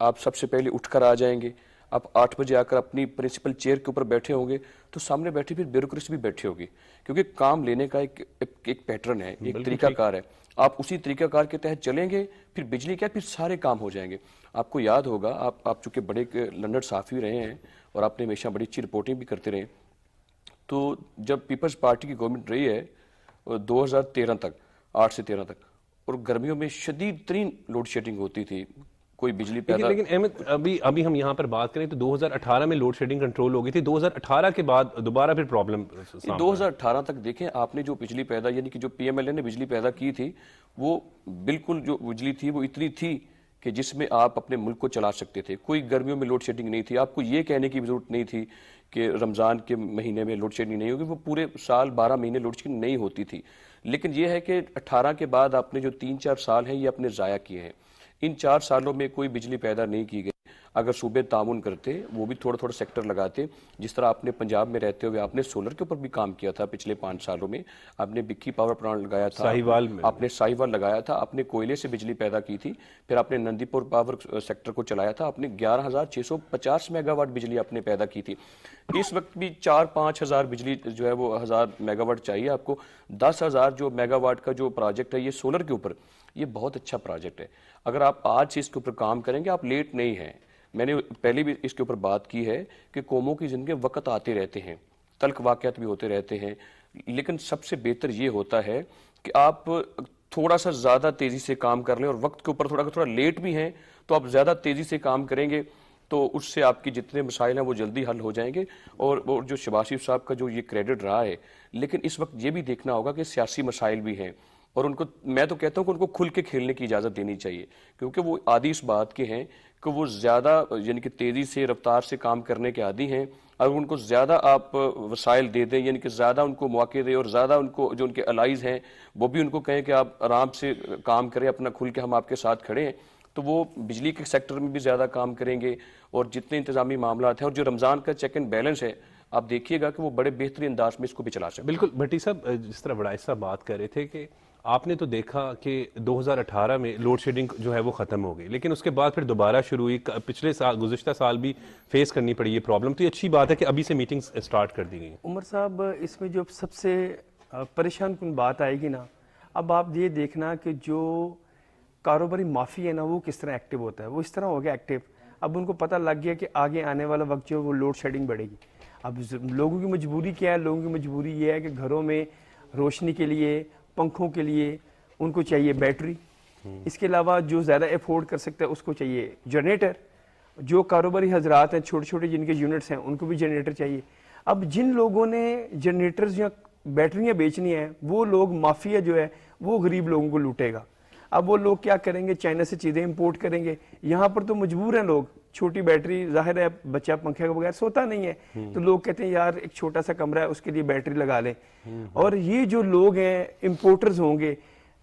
آپ سب سے پہلے اٹھ کر آ جائیں گے, آپ 8 بجے آ کر اپنی پرنسپل چیئر کے اوپر بیٹھے ہوں گے, تو سامنے بیٹھے پھر بیوروکریسی بھی بیٹھی ہوگی, کیونکہ کام لینے کا ایک پیٹرن ہے, ایک طریقہ کار ہے. آپ اسی طریقہ کار کے تحت چلیں گے, پھر بجلی کیا, پھر سارے کام ہو جائیں گے. آپ کو یاد ہوگا, آپ چونکہ بڑے لرنڈ صحافی رہے ہیں اور آپ نے ہمیشہ بڑی اچھی رپورٹنگ بھی کرتے رہے, تو جب پیپلز پارٹی کی گورنمنٹ رہی ہے 2013 تک, 8 سے 13 تک, اور گرمیوں میں شدید ترین لوڈ شیڈنگ ہوتی تھی, کوئی بجلی پیدا. لیکن احمد, ابھی ہم یہاں پر بات کریں تو 2018 میں لوڈ شیڈنگ کنٹرول ہو گئی تھی, 2018 کے بعد دوبارہ پھر پرابلم. 2018 تک دیکھیں آپ نے جو بجلی پیدا, یعنی کہ جو پی ایم ایل اے نے بجلی پیدا کی تھی, وہ بالکل جو بجلی تھی وہ اتنی تھی کہ جس میں آپ اپنے ملک کو چلا سکتے تھے. کوئی گرمیوں میں لوڈ شیڈنگ نہیں تھی. آپ کو یہ کہنے کی ضرورت نہیں تھی کہ رمضان کے مہینے میں لوڈ شیڈنگ نہیں ہوگی, وہ پورے سال 12 مہینے لوڈ شیڈنگ نہیں ہوتی تھی. لیکن یہ ہے کہ 18 کے بعد آپ نے جو 3-4 سال ہیں یہ اپنے ضائع کیے ہیں. ان 4 سالوں میں کوئی بجلی پیدا نہیں کی گئی. اگر صوبے تعاون کرتے, وہ بھی تھوڑا تھوڑا سیکٹر لگاتے, جس طرح آپ نے پنجاب میں رہتے ہوئے آپ نے سولر کے اوپر بھی کام کیا تھا پچھلے 5 سالوں میں, آپ نے بکھی پاور پلانٹ لگایا تھا, ساہیوال میں آپ نے ساہیوال لگایا تھا, آپ نے کوئلے سے بجلی پیدا کی تھی, پھر آپ نے نندی پور پاور سیکٹر کو چلایا تھا, آپ نے 11,650 میگا واٹ بجلی آپ نے پیدا کی تھی. اس وقت بھی 4-5 ہزار بجلی جو ہے وہ 1000 میگا واٹ چاہیے آپ کو. 10,000 جو میگا واٹ کا جو پروجیکٹ ہے یہ سولر کے اوپر, یہ بہت اچھا پروجیکٹ ہے. اگر آپ آج سے اس کے اوپر کام کریں گے, آپ لیٹ نہیں ہیں. میں نے پہلے بھی اس کے اوپر بات کی ہے کہ قوموں کی زندگی وقت آتے رہتے ہیں, تلخ واقعات بھی ہوتے رہتے ہیں, لیکن سب سے بہتر یہ ہوتا ہے کہ آپ تھوڑا سا زیادہ تیزی سے کام کر لیں, اور وقت کے اوپر تھوڑا لیٹ بھی ہیں تو آپ زیادہ تیزی سے کام کریں گے, تو اس سے آپ کی جتنے مسائل ہیں وہ جلدی حل ہو جائیں گے. اور جو شہباز شریف صاحب کا جو یہ کریڈٹ رہا ہے, لیکن اس وقت یہ بھی دیکھنا ہوگا کہ سیاسی مسائل بھی ہیں, اور ان کو میں تو کہتا ہوں کہ ان کو کھل کے کھیلنے کی اجازت دینی چاہیے, کیونکہ وہ عادی اس بات کے ہیں کہ وہ زیادہ یعنی کہ تیزی سے رفتار سے کام کرنے کے عادی ہیں. اگر ان کو زیادہ آپ وسائل دے دیں, یعنی کہ زیادہ ان کو موقع دیں, اور زیادہ ان کو جو ان کے الائز ہیں وہ بھی ان کو کہیں کہ آپ آرام سے کام کریں, اپنا کھل کے ہم آپ کے ساتھ کھڑے ہیں, تو وہ بجلی کے سیکٹر میں بھی زیادہ کام کریں گے. اور جتنے انتظامی معاملات ہیں, اور جو رمضان کا چیک اینڈ بیلنس ہے, آپ دیکھیے گا کہ وہ بڑے بہترین انداز میں اس کو بھی چلا سکتے ہیں. بالکل. بھٹی صاحب, جس طرح بڑائش صاحب بات کر رہے تھے کہ آپ نے تو دیکھا کہ 2018 میں لوڈ شیڈنگ جو ہے وہ ختم ہو گئی, لیکن اس کے بعد پھر دوبارہ شروع ہوئی. پچھلے سال, گزشتہ سال بھی فیس کرنی پڑی یہ پرابلم. تو یہ اچھی بات ہے کہ ابھی سے میٹنگز اسٹارٹ کر دی گئی ہیں. عمر صاحب, اس میں جو سب سے پریشان کن بات آئے گی نا, اب آپ یہ دیکھنا کہ جو کاروباری مافیا ہے نا, وہ کس طرح ایکٹیو ہوتا ہے. وہ اس طرح ہو گیا ایکٹیو, اب ان کو پتہ لگ گیا کہ آگے آنے والا وقت جو وہ لوڈ شیڈنگ بڑھے گی. اب لوگوں کی مجبوری کیا ہے؟ لوگوں کی مجبوری یہ ہے کہ گھروں میں روشنی کے لیے, پنکھوں کے لیے ان کو چاہیے بیٹری, اس کے علاوہ جو زیادہ افورڈ کر سکتا ہے اس کو چاہیے جنریٹر. جو کاروباری حضرات ہیں, چھوٹے چھوٹے جن کے یونٹس ہیں, ان کو بھی جنریٹر چاہیے. اب جن لوگوں نے جنریٹرز یا بیٹریاں بیچنی ہیں, وہ لوگ مافیا جو ہے وہ غریب لوگوں کو لوٹے گا. اب وہ لوگ کیا کریں گے؟ چائنا سے چیزیں امپورٹ کریں گے. یہاں پر تو مجبور ہیں لوگ, چھوٹی بیٹری, ظاہر ہے بچہ پنکھے کے بغیر سوتا نہیں ہے, تو لوگ کہتے ہیں یار ایک چھوٹا سا کمرہ ہے اس کے لیے بیٹری لگا لیں. اور یہ جو لوگ ہیں امپورٹرز ہوں گے,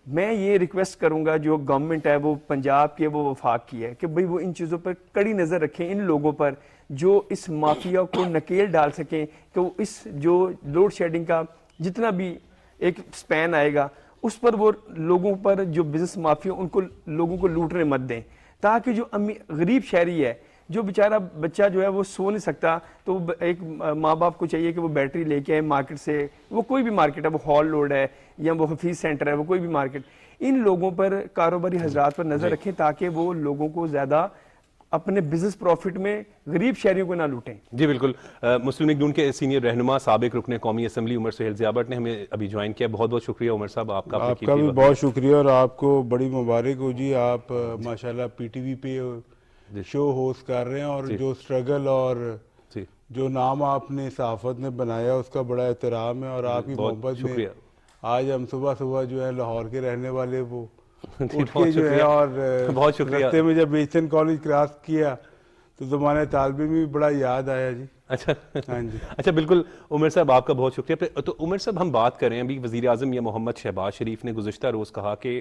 میں یہ ریکویسٹ کروں گا جو گورنمنٹ ہے وہ پنجاب کی ہے, وہ وفاق کی ہے, کہ بھئی وہ ان چیزوں پر کڑی نظر رکھیں, ان لوگوں پر جو اس مافیا کو نکیل ڈال سکیں, کہ وہ اس جو لوڈ شیڈنگ کا جتنا بھی ایک سپین آئے گا اس پر وہ لوگوں پر جو بزنس مافیا ان کو لوگوں کو لوٹنے مت دیں, تاکہ جو غریب شہری ہے, جو بیچارہ بچہ جو ہے وہ سو نہیں سکتا, تو ایک ماں باپ کو چاہیے کہ وہ بیٹری لے کے آئے مارکیٹ سے, وہ کوئی بھی مارکیٹ ہے, وہ ہال روڈ ہے یا وہ حفیظ سینٹر ہے, وہ کوئی بھی مارکیٹ, ان لوگوں پر کاروباری حضرات پر نظر رکھیں تاکہ وہ لوگوں کو زیادہ اپنے بزنس پروفٹ میں غریب شہریوں کو نہ لوٹیں. جی بالکل. مسلم لیگ نون کے سینئر رہنما سابق رکن قومی اسمبلی عمر سہیل ضیابٹ نے ہمیں ابھی جوائن کیا. بہت بہت شکریہ عمر صاحب آپ کا. آپ کا بھی بہت شکریہ, اور آپ کو بڑی مبارک ہو جی. آپ ماشاءاللہ پی ٹی وی پہ شو ہوسٹ کر رہے ہیں, اور جو سٹرگل اور جو نام آپ نے صحافت میں بنایا اس کا بڑا احترام ہے, اور آپ کی محبت میں آج ہم صبح صبح جو ہے لاہور کے رہنے والے وہ اٹھ کے جو ہے, اور بہت شکریہ. راستے میں جب ایسٹرن کالج کراس کیا تو زمانے طالب علم بھی بڑا یاد آیا جی. اچھا ہاں جی, اچھا بالکل. عمر صاحب آپ کا بہت شکریہ. تو عمر صاحب ہم بات کریں, ابھی وزیر اعظم یا محمد شہباز شریف نے گزشتہ روز کہا کہ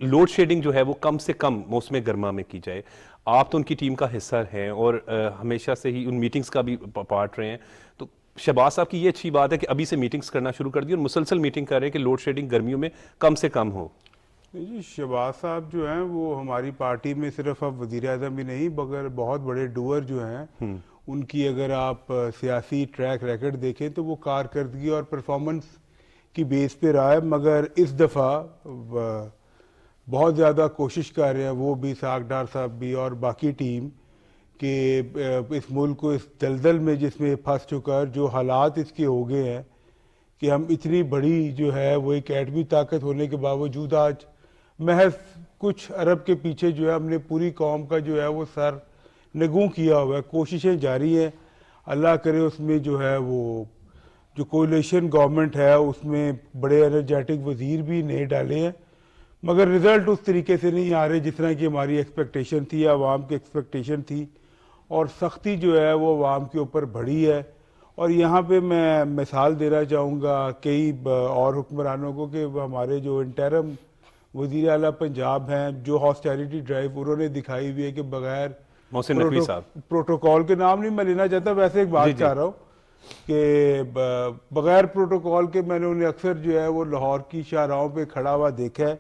لوڈ شیڈنگ جو ہے وہ کم سے کم موسم گرما میں کی جائے. آپ تو ان کی ٹیم کا حصہ ہیں اور ہمیشہ سے ہی ان میٹنگز کا بھی پارٹ رہے ہیں, تو شہباز صاحب کی یہ اچھی بات ہے کہ ابھی سے میٹنگز کرنا شروع کر دی اور مسلسل میٹنگ کر رہے ہیں کہ لوڈ شیڈنگ گرمیوں میں کم سے کم ہو. جی شہباز صاحب جو ہیں وہ ہماری پارٹی میں صرف اب وزیر اعظم ہی نہیں مگر بہت بڑے ڈوئر جو ہیں ان کی اگر آپ سیاسی ٹریک ریکارڈ دیکھیں تو وہ کارکردگی اور پرفارمنس کی بیس پہ رہا ہے، مگر اس دفعہ بہت زیادہ کوشش کر رہے ہیں وہ بھی، اسحاق ڈار صاحب بھی اور باقی ٹیم، کہ اس ملک کو اس دلدل میں جس میں پھنس چکا ہے، جو حالات اس کے ہو گئے ہیں کہ ہم اتنی بڑی جو ہے وہ ایک ایٹمی طاقت ہونے کے باوجود آج محض کچھ ارب کے پیچھے جو ہے ہم نے پوری قوم کا جو ہے وہ سر نگوں کیا ہوا ہے۔ کوششیں جاری ہیں، اللہ کرے اس میں جو ہے وہ جو کولیشن گورنمنٹ ہے اس میں بڑے انرجیٹک وزیر بھی نئے ڈالے ہیں، مگر رزلٹ اس طریقے سے نہیں آ رہے جس طرح کی ہماری ایکسپیکٹیشن تھی، عوام کی ایکسپیکٹیشن تھی، اور سختی جو ہے وہ عوام کے اوپر بڑھی ہے۔ اور یہاں پہ میں مثال دینا چاہوں گا کئی اور حکمرانوں کو کہ ہمارے جو انٹرم وزیر اعلیٰ پنجاب ہیں جو ہاسٹیلٹی ڈرائیو انہوں نے دکھائی ہوئی ہے کہ بغیر محسن نقوی صاحب، پروٹوکول کے نام نہیں میں لینا چاہتا، ویسے ایک بات چاہ رہا ہوں کہ بغیر پروٹوکول کے میں نے انہیں اکثر جو ہے وہ لاہور کی شاہراہوں پہ کھڑا ہوا دیکھا ہے۔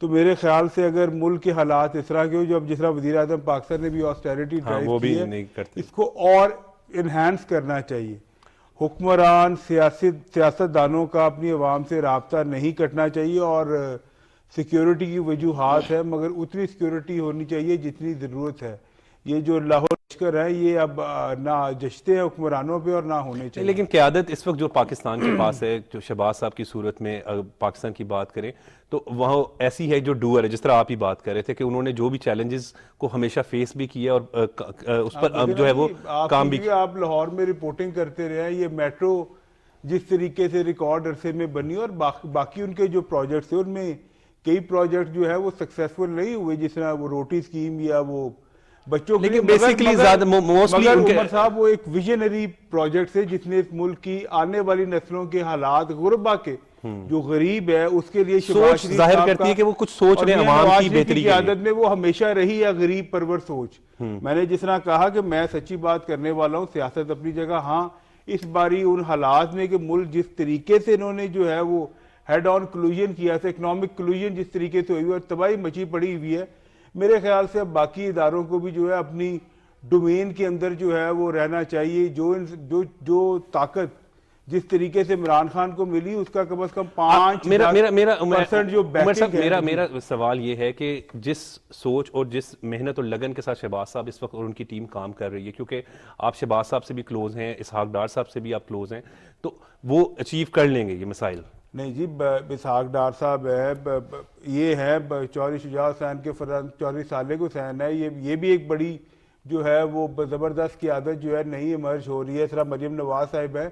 تو میرے خیال سے اگر ملک کے حالات اس طرح کے ہو، جو اب جس طرح وزیر اعظم پاکستان نے بھی آسٹیریٹی ڈرائیو کی ہے، اس کو اور انہینس کرنا چاہیے۔ حکمران سیاست دانوں کا اپنی عوام سے رابطہ نہیں کٹنا چاہیے، اور سیکیورٹی کی وجوہات ہے مگر اتنی سیکیورٹی ہونی چاہیے جتنی ضرورت ہے۔ یہ جو لاہور لشکر ہے یہ اب نہ جشتے ہیں حکمرانوں پہ اور نہ ہونے چاہیے۔ لیکن قیادت اس وقت جو پاکستان کے پاس ہے، جو شہباز صاحب کی صورت میں پاکستان کی بات کریں تو وہاں ایسی ہے جو ڈوئر ہے، جس طرح آپ ہی بات کر رہے تھے کہ انہوں نے جو بھی چیلنجز کو ہمیشہ فیس بھی کیا اور اس پر جو ہے وہ کام بھی کیا۔ آپ لاہور میں رپورٹنگ کرتے رہے ہیں، یہ میٹرو جس طریقے سے ریکارڈ عرصے میں بنی اور باقی ان کے جو پروجیکٹس تھے ان میں کئی پروجیکٹ جو ہے وہ سکسیسفل نہیں ہوئے، جس طرح وہ روٹی سکیم یا وہ بچوں کے لیے، مگر عمر صاحب وہ ایک ویژنری پروجیکٹ ہے جس نے اس ملک کی آنے والی نسلوں کے حالات، غربا کے جو غریب ہے اس کے لیے سوچ ظاہر کرتی ہے کہ وہ کچھ سوچ رہے ہیں عوام کی بہتری کی قیادت میں، وہ ہمیشہ رہی ہے غریب پرور سوچ۔ میں نے جس طرح کہا کہ میں سچی بات کرنے والا ہوں، سیاست اپنی جگہ، ہاں اس باری ان حالات میں کہ ملک جس طریقے سے انہوں نے جو ہے وہ ہیڈ آن کلوژن کیا تھا، اکنامک کلوژن جس طریقے سے ہوئی اور تباہی مچی پڑی ہوئی ہے، میرے خیال سے اب باقی اداروں کو بھی جو ہے اپنی ڈومین کے اندر جو ہے وہ رہنا چاہیے۔ جو طاقت جس طریقے سے عمران خان کو ملی اس کا کم از کم 5% جو بیکنگ ہے۔ میرا سوال یہ ہے کہ جس سوچ اور جس محنت اور لگن کے ساتھ شہباز صاحب اس وقت اور ان کی ٹیم کام کر رہی ہے، کیونکہ آپ شہباز صاحب سے بھی کلوز ہیں، اسحاق ڈار صاحب سے بھی آپ کلوز ہیں، تو وہ اچیو کر لیں گے یہ مسائل؟ نہیں جی، اسحاق ڈار صاحب ہے، یہ ہے چوہدری شجاع حسین کے چوہدری صالح حسین ہے، یہ بھی ایک بڑی جو ہے وہ زبردست قیادت جو ہے نہیں ایمرج ہو رہی ہے۔ اس طرح مریم نواز صاحب ہے،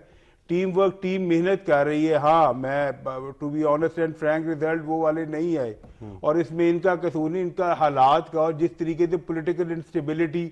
ٹیم ورک، ٹیم محنت کر رہی ہے۔ ہاں میں to be honest and frank result وہ والے نہیں آئے، اور اس میں ان کا قصور نہیں، ان کا حالات کا، اور جس طریقے سے پولیٹیکل انسٹیبلٹی،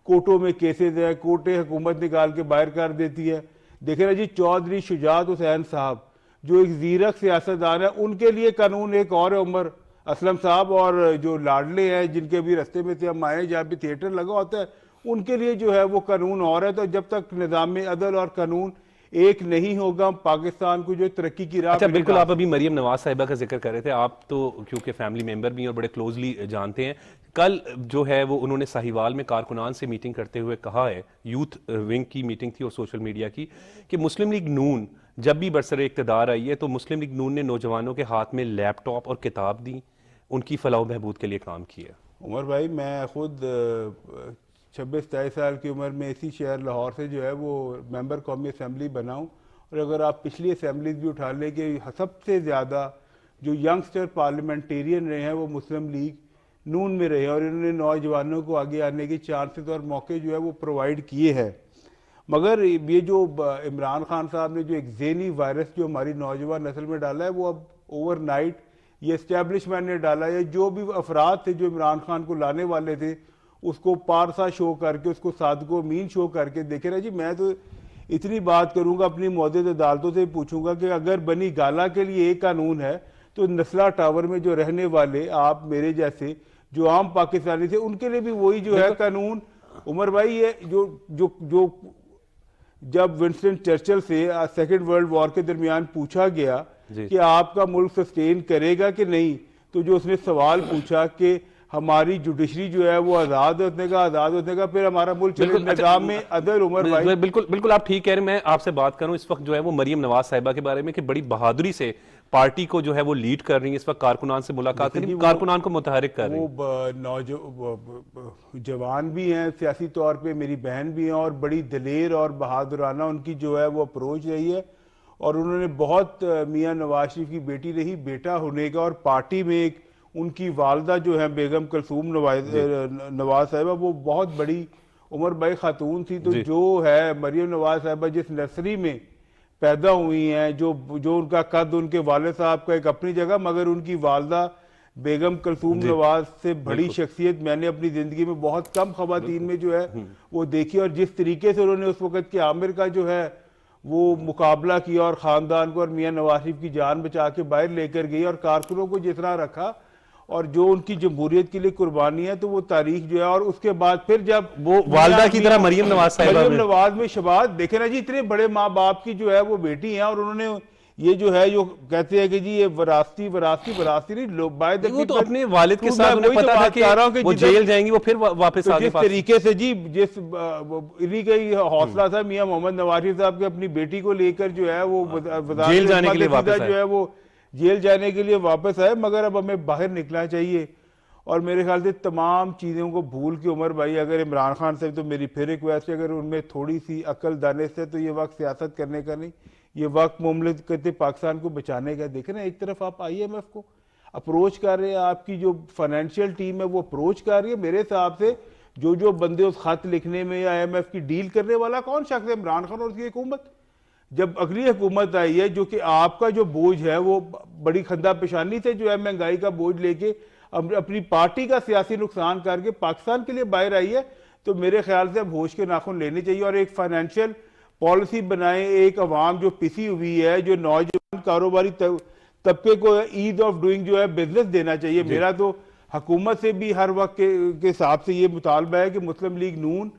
کوٹوں میں کیسز ہیں، کوٹیں حکومت نکال کے باہر کر دیتی ہے۔ دیکھیں نا جی، چوہدری شجاع حسین صاحب جو ایک زیرک سیاستدان ہے، ان کے لیے قانون ایک اور ہے، عمر اسلم صاحب، اور جو لاڈلے ہیں جن کے بھی رستے میں سے ہم آئے جہاں پہ تھیٹر لگا ہوتا ہے، ان کے لیے جو ہے وہ قانون اور ہے۔ تو جب تک نظام عدل اور قانون ایک نہیں ہوگا پاکستان کو جو ترقی کی راہ۔ اچھا بالکل، آپ ابھی مریم نواز صاحبہ کا ذکر کر رہے تھے، آپ تو کیونکہ فیملی ممبر بھی اور بڑے کلوزلی جانتے ہیں، کل جو ہے وہ انہوں نے ساہیوال میں کارکنان سے میٹنگ کرتے ہوئے کہا ہے، یوتھ ونگ کی میٹنگ تھی اور سوشل میڈیا کی، کہ مسلم لیگ نون جب بھی برسر اقتدار آئی ہے تو مسلم لیگ نون نے نوجوانوں کے ہاتھ میں لیپ ٹاپ اور کتاب دی، ان کی فلاح و بہبود کے لیے کام کیا۔ عمر بھائی، میں خود 26-23 سال کی عمر میں اسی شہر لاہور سے جو ہے وہ ممبر قومی اسمبلی بنا ہوں، اور اگر آپ پچھلی اسمبلیز بھی اٹھا لیں کہ سب سے زیادہ جو ینگسٹر پارلیمنٹیرین رہے ہیں وہ مسلم لیگ نون میں رہے، اور انہوں نے نوجوانوں کو آگے آنے کے چانسز اور موقع جو ہے وہ پرووائڈ کیے ہیں۔ مگر یہ جو عمران خان صاحب نے جو ایک ذہنی وائرس جو ہماری نوجوان نسل میں ڈالا ہے، وہ اب اوور نائٹ یہ اسٹیبلشمنٹ نے ڈالا ہے۔ جو بھی افراد تھے جو عمران خان کو لانے والے تھے، اس کو پارسا شو کر کے، اس کو صادق و امین شو کر کے، دیکھیں نا جی، میں تو اتنی بات کروں گا، اپنی معزز عدالتوں سے پوچھوں گا کہ اگر بنی گالا کے لیے ایک قانون ہے تو نسلہ ٹاور میں جو رہنے والے آپ میرے جیسے جو عام پاکستانی تھے ان کے لیے بھی وہی جو ہے قانون۔ عمر بھائی، یہ جو جب ونسٹن چرچل سے سیکنڈ ورلڈ وار کے درمیان پوچھا گیا کہ آپ کا ملک سسٹین کرے گا کہ نہیں، تو جو اس نے سوال پوچھا کہ ہماری جوڈیشری جو ہے وہ آزاد ہونے کا پھر ہمارا ملک چلے نظام میں عدل. عمر بھائی بالکل آپ ٹھیک کہہ رہے ہیں. میں آپ سے بات کروں اس وقت جو ہے وہ مریم نواز صاحبہ کے بارے میں کہ بڑی بہادری سے پارٹی کو جو ہے وہ لیڈ کر رہی ہیں, اس وقت کارکنان سے ملاقات کر رہی ہیں, کارکنان کو متحرک کر رہی ہیں. وہ جوان بھی ہیں سیاسی طور پہ, میری بہن بھی ہیں, اور بڑی دلیر اور بہادرانہ ان کی جو ہے وہ اپروچ رہی ہے, اور انہوں نے بہت میاں نواز شریف کی بیٹی رہی, بیٹا ہونے کا, اور پارٹی میں ایک ان کی والدہ جو ہے بیگم کلثوم نواز صاحبہ وہ بہت بڑی عمر بھائی خاتون تھی. تو جو ہے مریم نواز صاحبہ جس نرسری میں پیدا ہوئی ہیں, جو ان کا قد ان کے والد صاحب کا ایک اپنی جگہ, مگر ان کی والدہ بیگم کلثوم نواز سے بڑی شخصیت میں نے اپنی زندگی میں بہت کم خواتین میں جو ہے وہ دیکھی, اور جس طریقے سے انہوں نے اس وقت کے عامر کا جو ہے وہ مقابلہ کیا اور خاندان کو اور میاں نواز شریف کی جان بچا کے باہر لے کر گئی, اور کارکنوں کو جس طرح رکھا, اور جو ان کی جمہوریت کے لیے قربانی ہے, تو وہ تاریخ جو ہے. اور اس کے بعد پھر جب وہ والدہ کی طرح مریم نواز صاحبہ مریم نواز میں شباز دیکھیں نا جی, اتنے بڑے ماں باپ کی جو ہے وہ بیٹی ہیں, اور انہوں نے یہ جو ہے جو کہتے ہیں کہ جی یہ وراثتی نہیں, وہ تو اپنے والد کے ساتھ انہیں پتا تھا کہ وہ جیل جائیں گی, وہ پھر واپس آگے جس طریقے سے جی جس انہی کا ہی حوصلہ تھا میاں محمد نواز شریف صاحب کے اپنی بیٹی کو لے کر جو ہے وہ جیل جانے کے لیے واپس جو ہے وہ جیل جانے کے لیے واپس آئے. مگر اب ہمیں باہر نکلنا چاہیے, اور میرے خیال سے تمام چیزوں کو بھول کے عمر بھائی, اگر عمران خان سے تو میری پھر ریکویسٹ ہے, اگر ان میں تھوڑی سی عقل دانش ہے تو یہ وقت سیاست کرنے کا نہیں, یہ وقت مملکت پاکستان کو بچانے کا. دیکھیں نا, ایک طرف آپ IMF کو اپروچ کر رہے ہیں, آپ کی جو فائنینشیل ٹیم ہے وہ اپروچ کر رہی ہے. میرے حساب سے جو بندے اس خط لکھنے میں یا IMF کی ڈیل کرنے والا کون شخص ہے؟ عمران خان اور اس کی حکومت. جب اگلی حکومت آئی ہے جو کہ آپ کا جو بوجھ ہے وہ بڑی خندہ پیشانی سے جو ہے مہنگائی کا بوجھ لے کے اپنی پارٹی کا سیاسی نقصان کر کے پاکستان کے لیے باہر آئی ہے, تو میرے خیال سے اب ہوش کے ناخن لینے چاہیے, اور ایک فائنینشیل پالیسی بنائیں. ایک عوام جو پسی ہوئی ہے, جو نوجوان کاروباری طبقے کو ایز آف ڈوئنگ جو ہے بزنس دینا چاہیے. میرا تو حکومت سے بھی ہر وقت کے حساب سے یہ مطالبہ ہے کہ مسلم لیگ نون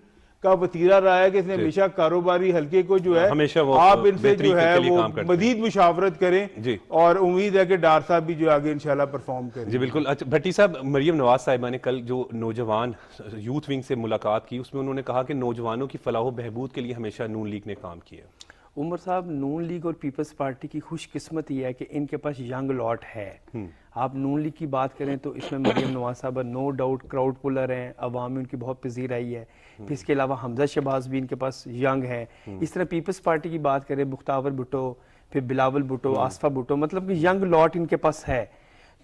کا وطیرہ رہا ہے کہ اس نے ہمیشہ کاروباری حلقے کو جو ہے آپ ان سے جو ہے وہ مزید مشاورت کریں, اور امید ہے کہ ڈار صاحب بھی جو آگے انشاءاللہ پرفارم کریں. جی بالکل. اچھا بھٹی صاحب, مریم نواز صاحبہ نے کل جو نوجوان یوتھ ونگ سے ملاقات کی, اس میں انہوں نے کہا کہ نوجوانوں کی فلاح و بہبود کے لیے ہمیشہ نون لیگ نے کام کیا. عمر صاحب, نون لیگ اور پیپلز پارٹی کی خوش قسمت یہ ہے کہ ان کے پاس ینگ لاٹ ہے. آپ نون لیگ کی بات کریں تو اس میں مریم نواز صاحبہ نو ڈاؤٹ کراؤڈ پولر ہیں, عوام ان کی بہت پذیر آئی ہے. پھر اس کے علاوہ حمزہ شہباز بھی ان کے پاس ینگ ہے. اس طرح پیپلز پارٹی کی بات کریں, مختار بھٹو, پھر بلاول بھٹو, آصفہ بھٹو, مطلب کہ ینگ لاٹ ان کے پاس ہے.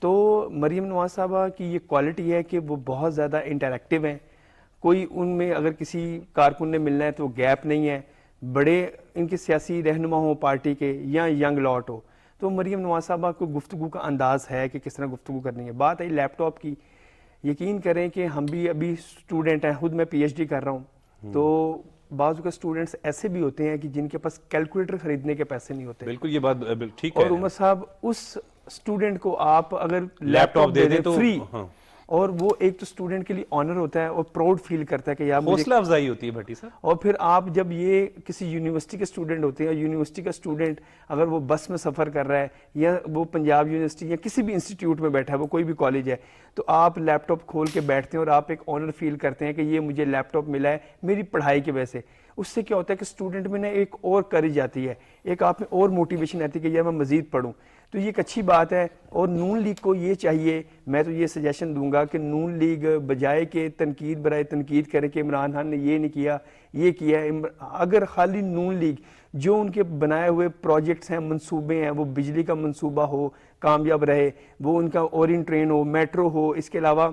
تو مریم نواز صاحبہ کی یہ کوالٹی ہے کہ وہ بہت زیادہ انٹریکٹیو ہیں. کوئی ان میں اگر کسی کارکن نے ملنا ہے تو وہ گیپ نہیں ہے, بڑے ان کے سیاسی رہنما ہوں پارٹی کے یا ینگ لاٹ ہو. تو مریم نواز صاحبہ کو گفتگو کا انداز ہے کہ کس طرح گفتگو کرنی ہے. بات آئی لیپ ٹاپ کی, یقین کریں کہ ہم بھی ابھی اسٹوڈنٹ ہیں, خود میں PhD کر رہا ہوں, تو بعض اوقات اسٹوڈنٹس ایسے بھی ہوتے ہیں کہ جن کے پاس کیلکولیٹر خریدنے کے پیسے نہیں ہوتے. بالکل یہ بات ٹھیک ہے. اور عمر صاحب, اس اسٹوڈنٹ کو آپ اگر لیپ ٹاپ دے دیں تو فری, اور وہ ایک تو اسٹوڈنٹ کے لیے آنر ہوتا ہے اور پراؤڈ فیل کرتا ہے کہ یار حوصلہ افزائی ہوتی ہے بھٹی صاحب. اور پھر آپ جب یہ کسی یونیورسٹی کے اسٹوڈنٹ ہوتے ہیں, یونیورسٹی کا اسٹوڈنٹ اگر وہ بس میں سفر کر رہا ہے یا وہ پنجاب یونیورسٹی یا کسی بھی انسٹیٹیوٹ میں بیٹھا ہے, وہ کوئی بھی کالج ہے, تو آپ لیپ ٹاپ کھول کے بیٹھتے ہیں اور آپ ایک آنر فیل کرتے ہیں کہ یہ مجھے لیپ ٹاپ ملا ہے میری پڑھائی کی وجہ سے. اس سے کیا ہوتا ہے کہ اسٹوڈنٹ میں نا ایک اور کریج آتی ہے, ایک آپ میں اور موٹیویشن آتی ہے کہ یار میں مزید پڑھوں. تو یہ ایک اچھی بات ہے. اور نون لیگ کو یہ چاہیے, میں تو یہ سجیشن دوں گا کہ نون لیگ بجائے کہ تنقید برائے تنقید کرے کہ عمران خان نے یہ نہیں کیا یہ کیا, اگر خالی نون لیگ جو ان کے بنائے ہوئے پروجیکٹس ہیں, منصوبے ہیں, وہ بجلی کا منصوبہ ہو کامیاب رہے, وہ ان کا اورین ٹرین ہو, میٹرو ہو, اس کے علاوہ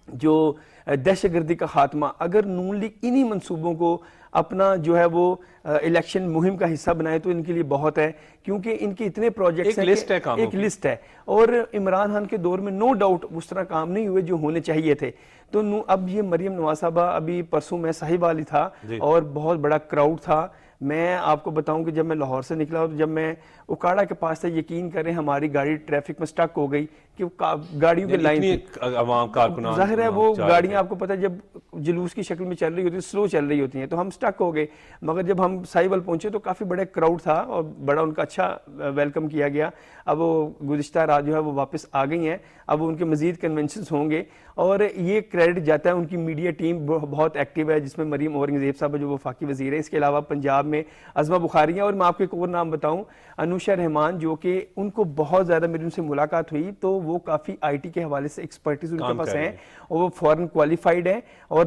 جو دہشت گردی کا خاتمہ, اگر نون لیگ انہی منصوبوں کو اپنا جو ہے وہ الیکشن مہم کا حصہ بنائے تو ان کے لیے بہت ہے, کیونکہ ان کے اتنے پروجیکٹس ہیں, ایک لسٹ ہے. اور عمران خان کے دور میں نو ڈاؤٹ اس طرح کام نہیں ہوئے جو ہونے چاہیے تھے. تو اب یہ مریم نواز صاحبہ, ابھی پرسوں میں صاحب والی تھا اور بہت بڑا کراؤڈ تھا. میں آپ کو بتاؤں کہ جب میں لاہور سے نکلا اور جب میں اکاڑا کے پاس سے, یقین کریں ہماری گاڑی ٹریفک میں سٹک ہو گئی کہ کہ گاڑیوں کی لائن تھی, عوام کارکنان ظاہر ہے وہ گاڑیاں آپ کو پتہ جب جلوس کی شکل میں چل رہی ہوتی ہیں, سلو چل رہی ہوتی ہیں, تو ہم سٹک ہو گئے. مگر جب ہم سائیول پہنچے تو کافی بڑا کراؤڈ تھا اور بڑا ان کا اچھا ویلکم کیا گیا. اب وہ گزشتہ رات جو ہے وہ واپس آ گئی ہیں, اب ان کے مزید کنونشنز ہوں گے, اور یہ کریڈٹ جاتا ہے ان کی میڈیا ٹیم بہت ایکٹیو ہے, جس میں مریم اورنگزیب صاحب جو وفاقی وزیر ہیں, اس کے علاوہ پنجاب میں عظمہ بخاری ہیں, اور میں آپ کو ایک اور نام بتاؤں, انوشا رحمان, جو کہ ان کو بہت زیادہ میری ان سے ملاقات ہوئی تو وہ کافی آئی ٹی کے حوالے سے ایکسپرٹیز ان کے پاس ہیں, اور وہ فورن کوالیفائڈ ہیں, اور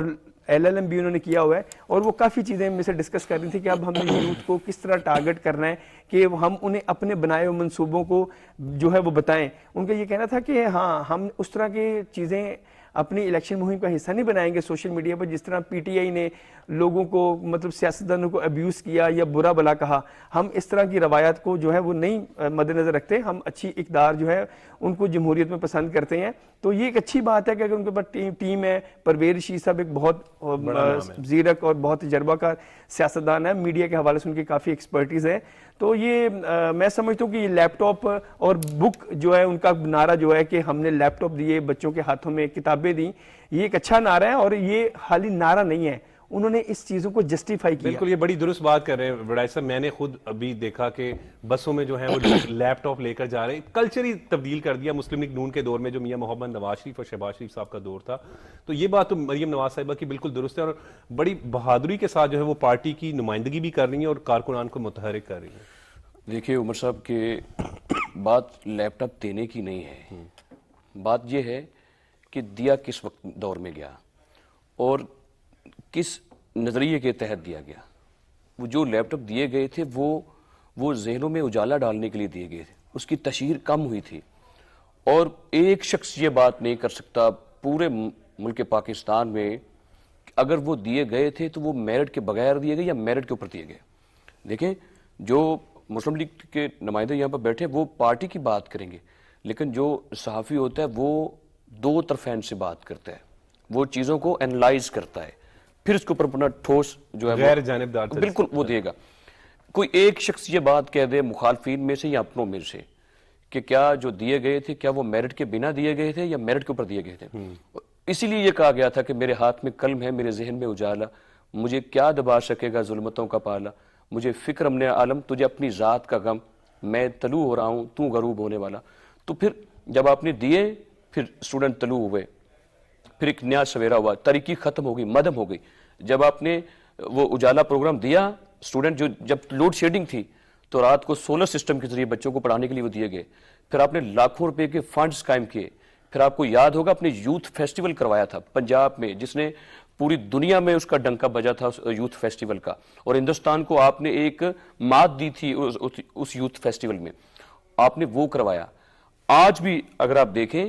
LLM بھی انہوں نے کیا ہوا ہے, اور وہ کافی چیزیں میں سے ڈسکس کر رہی تھی کہ اب ہم نے یوتھ کو کس طرح ٹارگٹ کرنا ہے کہ ہم انہیں اپنے بنائے ہوئے منصوبوں کو جو ہے وہ بتائیں. ان کا یہ کہنا تھا کہ ہاں ہم اس طرح کی چیزیں اپنی الیکشن مہم کا حصہ نہیں بنائیں گے سوشل میڈیا پر, جس طرح PTI نے لوگوں کو مطلب سیاستدانوں کو ابیوز کیا یا برا بلا کہا. ہم اس طرح کی روایات کو جو ہے وہ نہیں مد نظر رکھتے, ہم اچھی اقدار جو ہے ان کو جمہوریت میں پسند کرتے ہیں. تو یہ ایک اچھی بات ہے کہ اگر ان کے پاس ٹیم ہے, پرویز رشید صاحب ایک بہت زیرک اور بہت تجربہ کار سیاستدان ہے, میڈیا کے حوالے سے ان کی کافی ایکسپرٹیز ہے. تو یہ میں سمجھتا ہوں کہ یہ لیپ ٹاپ اور بک جو ہے ان کا نعرہ جو ہے کہ ہم نے لیپ ٹاپ دیے, بچوں کے ہاتھوں میں کتابیں دیں, یہ ایک اچھا نعرہ ہے, اور یہ خالی نعرہ نہیں ہے, انہوں نے اس چیزوں کو جسٹیفائی کیا. بالکل, یہ بڑی درست بات کر رہے ہیں وڈائچ صاحب. میں نے خود ابھی دیکھا کہ بسوں میں جو ہیں وہ لیپ ٹاپ لے کر جا رہے ہیں, کلچر ہی تبدیل کر دیا مسلم لیگ نون کے دور میں جو میاں محمد نواز شریف اور شہباز شریف صاحب کا دور تھا. تو یہ بات تو مریم نواز صاحبہ کی بالکل درست ہے, اور بڑی بہادری کے ساتھ جو ہے وہ پارٹی کی نمائندگی بھی کر رہی ہیں اور کارکنان کو متحرک کر رہی ہیں. دیکھیے عمر صاحب کہ بات لیپ ٹاپ دینے کی نہیں ہے, بات یہ ہے کہ دیا کس وقت دور میں گیا اور کس نظریے کے تحت دیا گیا. وہ جو لیپ ٹاپ دیے گئے تھے وہ ذہنوں میں اجالا ڈالنے کے لیے دیے گئے تھے, اس کی تشہیر کم ہوئی تھی, اور ایک شخص یہ بات نہیں کر سکتا پورے ملک پاکستان میں اگر وہ دیے گئے تھے تو وہ میرٹ کے بغیر دیے گئے یا میرٹ کے اوپر دیے گئے. دیکھیں جو مسلم لیگ کے نمائندے یہاں پر بیٹھے وہ پارٹی کی بات کریں گے, لیکن جو صحافی ہوتا ہے وہ دو طرفین سے بات کرتا ہے, وہ چیزوں کو انالائز کرتا ہے, پھر اس کے اوپر اپنا ٹھوس جو ہے غیر جانبدار بالکل وہ دے گا. کوئی ایک شخص یہ بات کہہ دے مخالفین میں سے یا اپنوں میں سے کہ کیا جو دیے گئے تھے کیا وہ میرٹ کے بنا دیے گئے تھے یا میرٹ کے اوپر دیے گئے تھے. اسی لیے یہ کہا گیا تھا کہ میرے ہاتھ میں قلم ہے, میرے ذہن میں اجالا, مجھے کیا دبا سکے گا ظلمتوں کا پالا, مجھے فکر امن عالم تجھے اپنی ذات کا غم, میں طلوع ہو رہا ہوں تو غروب ہونے والا. تو پھر جب آپ نے دیے پھر اسٹوڈنٹ طلوع ہوئے, پھر ایک نیا سویرا ہوا, تاریکی ختم ہو گئی, مدھم ہو گئی. جب آپ نے وہ اجالا پروگرام دیا, اسٹوڈنٹ جو جب لوڈ شیڈنگ تھی تو رات کو سولر سسٹم کے ذریعے بچوں کو پڑھانے کے لیے وہ دیے گئے. پھر آپ نے لاکھوں روپے کے فنڈز قائم کیے. پھر آپ کو یاد ہوگا اپنے یوتھ فیسٹیول کروایا تھا پنجاب میں, جس نے پوری دنیا میں اس کا ڈنکا بجا تھا یوتھ فیسٹیول کا, اور ہندوستان کو آپ نے ایک مات دی تھی اس یوتھ فیسٹیول میں, آپ نے وہ کروایا. آج بھی اگر آپ دیکھیں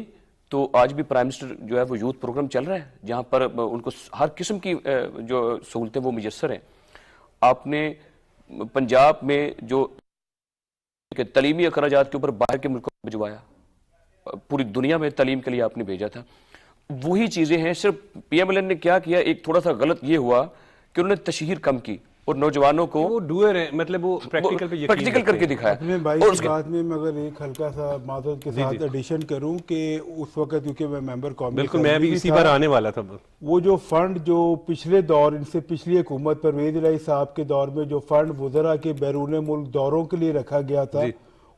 تو آج بھی پرائم منسٹر جو ہے وہ یوتھ پروگرام چل رہا ہے جہاں پر ان کو ہر قسم کی جو سہولتیں وہ میسر ہیں. آپ نے پنجاب میں جو تعلیمی اخراجات کے اوپر باہر کے ملکوں کو بھجوایا, پوری دنیا میں تعلیم کے لیے آپ نے بھیجا تھا. وہی چیزیں ہیں, صرف PMLN نے کیا کیا, ایک تھوڑا سا غلط یہ ہوا کہ انہوں نے تشہیر کم کی اور نوجوانوں کو وہ ڈوئر ہیں, مطلب وہ پریکٹیکل کر کے دکھایا. اپنے بھائی کی بات میں اگر ایک ہلکا سا معذرت کے ساتھ ایڈیشن کروں کہ اس وقت کیونکہ میں ممبر قومی بالکل میں بھی اسی بار آنے والا تھا, وہ جو فنڈ جو پچھلے دور ان سے پچھلی حکومت پرویز الہی صاحب کے دور میں جو فنڈ وزراء کے بیرون ملک دوروں کے لیے رکھا گیا تھا,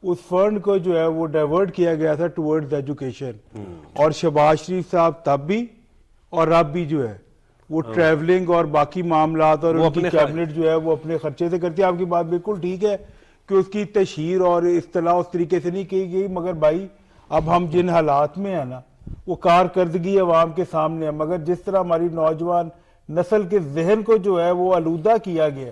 اس فنڈ کو جو ہے وہ ڈائیورٹ کیا گیا تھا ٹورڈز ایجوکیشن. اور شہباز شریف صاحب تب بھی اور اب بھی جو ہے وہ ٹریولنگ اور باقی معاملات اور ان کی کیبنٹ جو ہے وہ اپنے خرچے سے کرتی ہے. آپ کی بات بالکل ٹھیک ہے کہ اس کی تشہیر اور اصطلاح اس طریقے سے نہیں کی گئی, مگر بھائی اب ہم جن حالات میں ہیں نا وہ کارکردگی عوام کے سامنے ہے, مگر جس طرح ہماری نوجوان نسل کے ذہن کو جو ہے وہ آلودہ کیا گیا,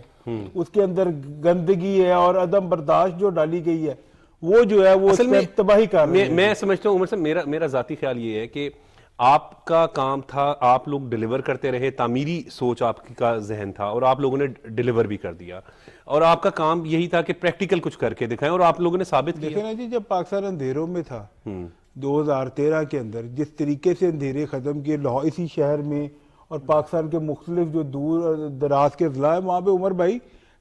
اس کے اندر گندگی ہے اور عدم برداشت جو ڈالی گئی ہے, وہ جو ہے وہ تباہی کر رہی ہے. میں سمجھتا ہوں عمر صاحب, میرا ذاتی خیال یہ ہے کہ آپ کا کام تھا, آپ لوگ ڈیلیور کرتے رہے, تعمیری سوچ آپ کا ذہن تھا اور آپ لوگوں نے ڈیلیور بھی کر دیا, اور آپ کا کام یہی تھا کہ پریکٹیکل کچھ کر کے دکھائیں, اور آپ لوگوں نے ثابت کیا. دیکھیں نا جی, جب پاکستان اندھیروں میں تھا 2013 کے اندر, جس طریقے سے اندھیرے ختم کیے اسی شہر میں اور پاکستان کے مختلف جو دور دراز کے اضلاع ہیں, وہاں پہ عمر بھائی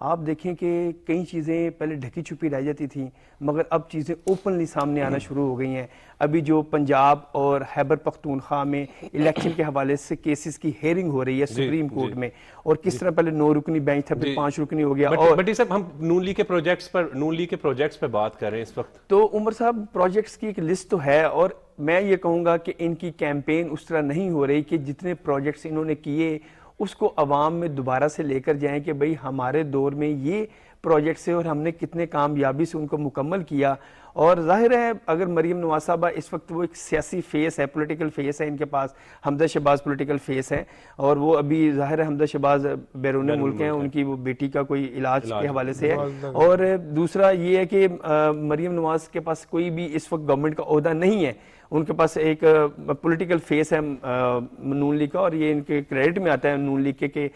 آپ دیکھیں کہ کئی چیزیں پہلے ڈھکی چھپی رہ جاتی تھیں مگر اب چیزیں اوپنلی سامنے آنا شروع ہو گئی ہیں. ابھی جو پنجاب اور خیبر پختونخوا میں الیکشن کے حوالے سے کیسز کی ہیئرنگ ہو رہی ہے سپریم کورٹ میں, اور کس طرح پہلے 9 رکنی بینچ تھا پھر 5 رکنی ہو گیا. اور بٹ صاحب ہم نون لیگ کے پروجیکٹس پر بات کر رہے ہیں اس وقت. تو عمر صاحب پروجیکٹس کی ایک لسٹ تو ہے, اور میں یہ کہوں گا کہ ان کی کیمپین اس طرح نہیں ہو رہی کہ جتنے پروجیکٹس انہوں نے کیے اس کو عوام میں دوبارہ سے لے کر جائیں کہ بھئی ہمارے دور میں یہ پروجیکٹس ہے اور ہم نے کتنے کامیابی سے ان کو مکمل کیا. اور ظاہر ہے اگر مریم نواز صاحبہ اس وقت وہ ایک سیاسی فیس ہے, پولیٹیکل فیس ہے ان کے پاس, حمزہ شہباز پولیٹیکل فیس ہے, اور وہ ابھی ظاہر ہے حمزہ شہباز بیرون ملک ہیں, ان کی وہ بیٹی کا کوئی علاج کے حوالے سے ہے. اور دوسرا یہ ہے کہ مریم نواز کے پاس کوئی بھی اس وقت گورنمنٹ کا عہدہ نہیں ہے, ان کے پاس ایک پولیٹیکل فیس ہے نون لیگ کا, اور یہ ان کے کریڈٹ میں آتا ہے نون لیگ کے کہ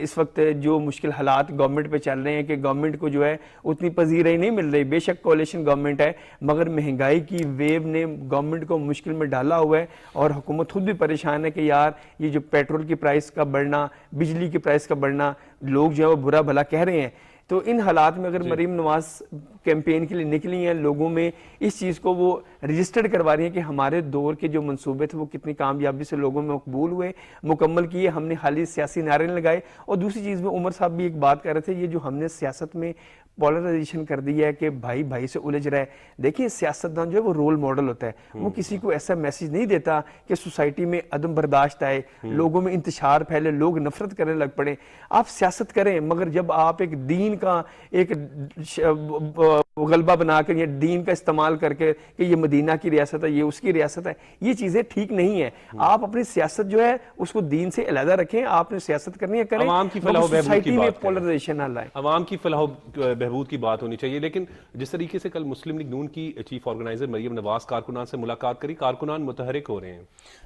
اس وقت جو مشکل حالات گورنمنٹ پہ چل رہے ہیں کہ گورنمنٹ کو جو ہے اتنی پذیرائی نہیں مل رہی. بے شک کولیشن گورنمنٹ ہے مگر مہنگائی کی ویو نے گورنمنٹ کو مشکل میں ڈالا ہوا ہے, اور حکومت خود بھی پریشان ہے کہ یار یہ جو پیٹرول کی پرائس کا بڑھنا, بجلی کی پرائس کا بڑھنا, لوگ جو ہے وہ برا بھلا کہہ رہے ہیں. تو ان حالات میں اگر مریم نواز کیمپین کے لیے نکلی ہیں, لوگوں میں اس چیز کو وہ رجسٹرڈ کروا رہی ہیں کہ ہمارے دور کے جو منصوبے تھے وہ کتنی کامیابی سے لوگوں میں مقبول ہوئے, مکمل کیے, ہم نے خالی سیاسی نعرے نہیں لگائے. اور دوسری چیز میں عمر صاحب بھی ایک بات کر رہے تھے, یہ جو ہم نے سیاست میں پولرائزیشن کر دی ہے کہ بھائی بھائی سے الجھ رہا ہے. دیکھیں سیاستدان جو ہے وہ رول ماڈل ہوتا ہے, وہ کسی کو ایسا میسیج نہیں دیتا کہ سوسائٹی میں عدم برداشت آئے, لوگوں میں انتشار پھیلے, لوگ نفرت کرنے لگ پڑے. آپ سیاست کریں مگر جب آپ ایک دین کا ایک غلبہ بنا کر یا دین کا استعمال کر کے کہ یہ مدینہ کی ریاست ہے, یہ اس کی ریاست ہے, یہ چیزیں ٹھیک نہیں ہیں. آپ اپنی سیاست جو ہے اس کو دین سے علیحدہ رکھیں, آپ نے سیاست کرنی ہے کریں, عوام کی فلاح و بہبود کی بات پولرائزیشن نہ لائیں, عوام کی فلاح و بہبود کی بات ہونی چاہیے. لیکن جس طریقے سے کل مسلم لیگ نون کی چیف آرگنائزر مریم نواز کارکنان سے ملاقات کری, کارکنان متحرک ہو رہے ہیں.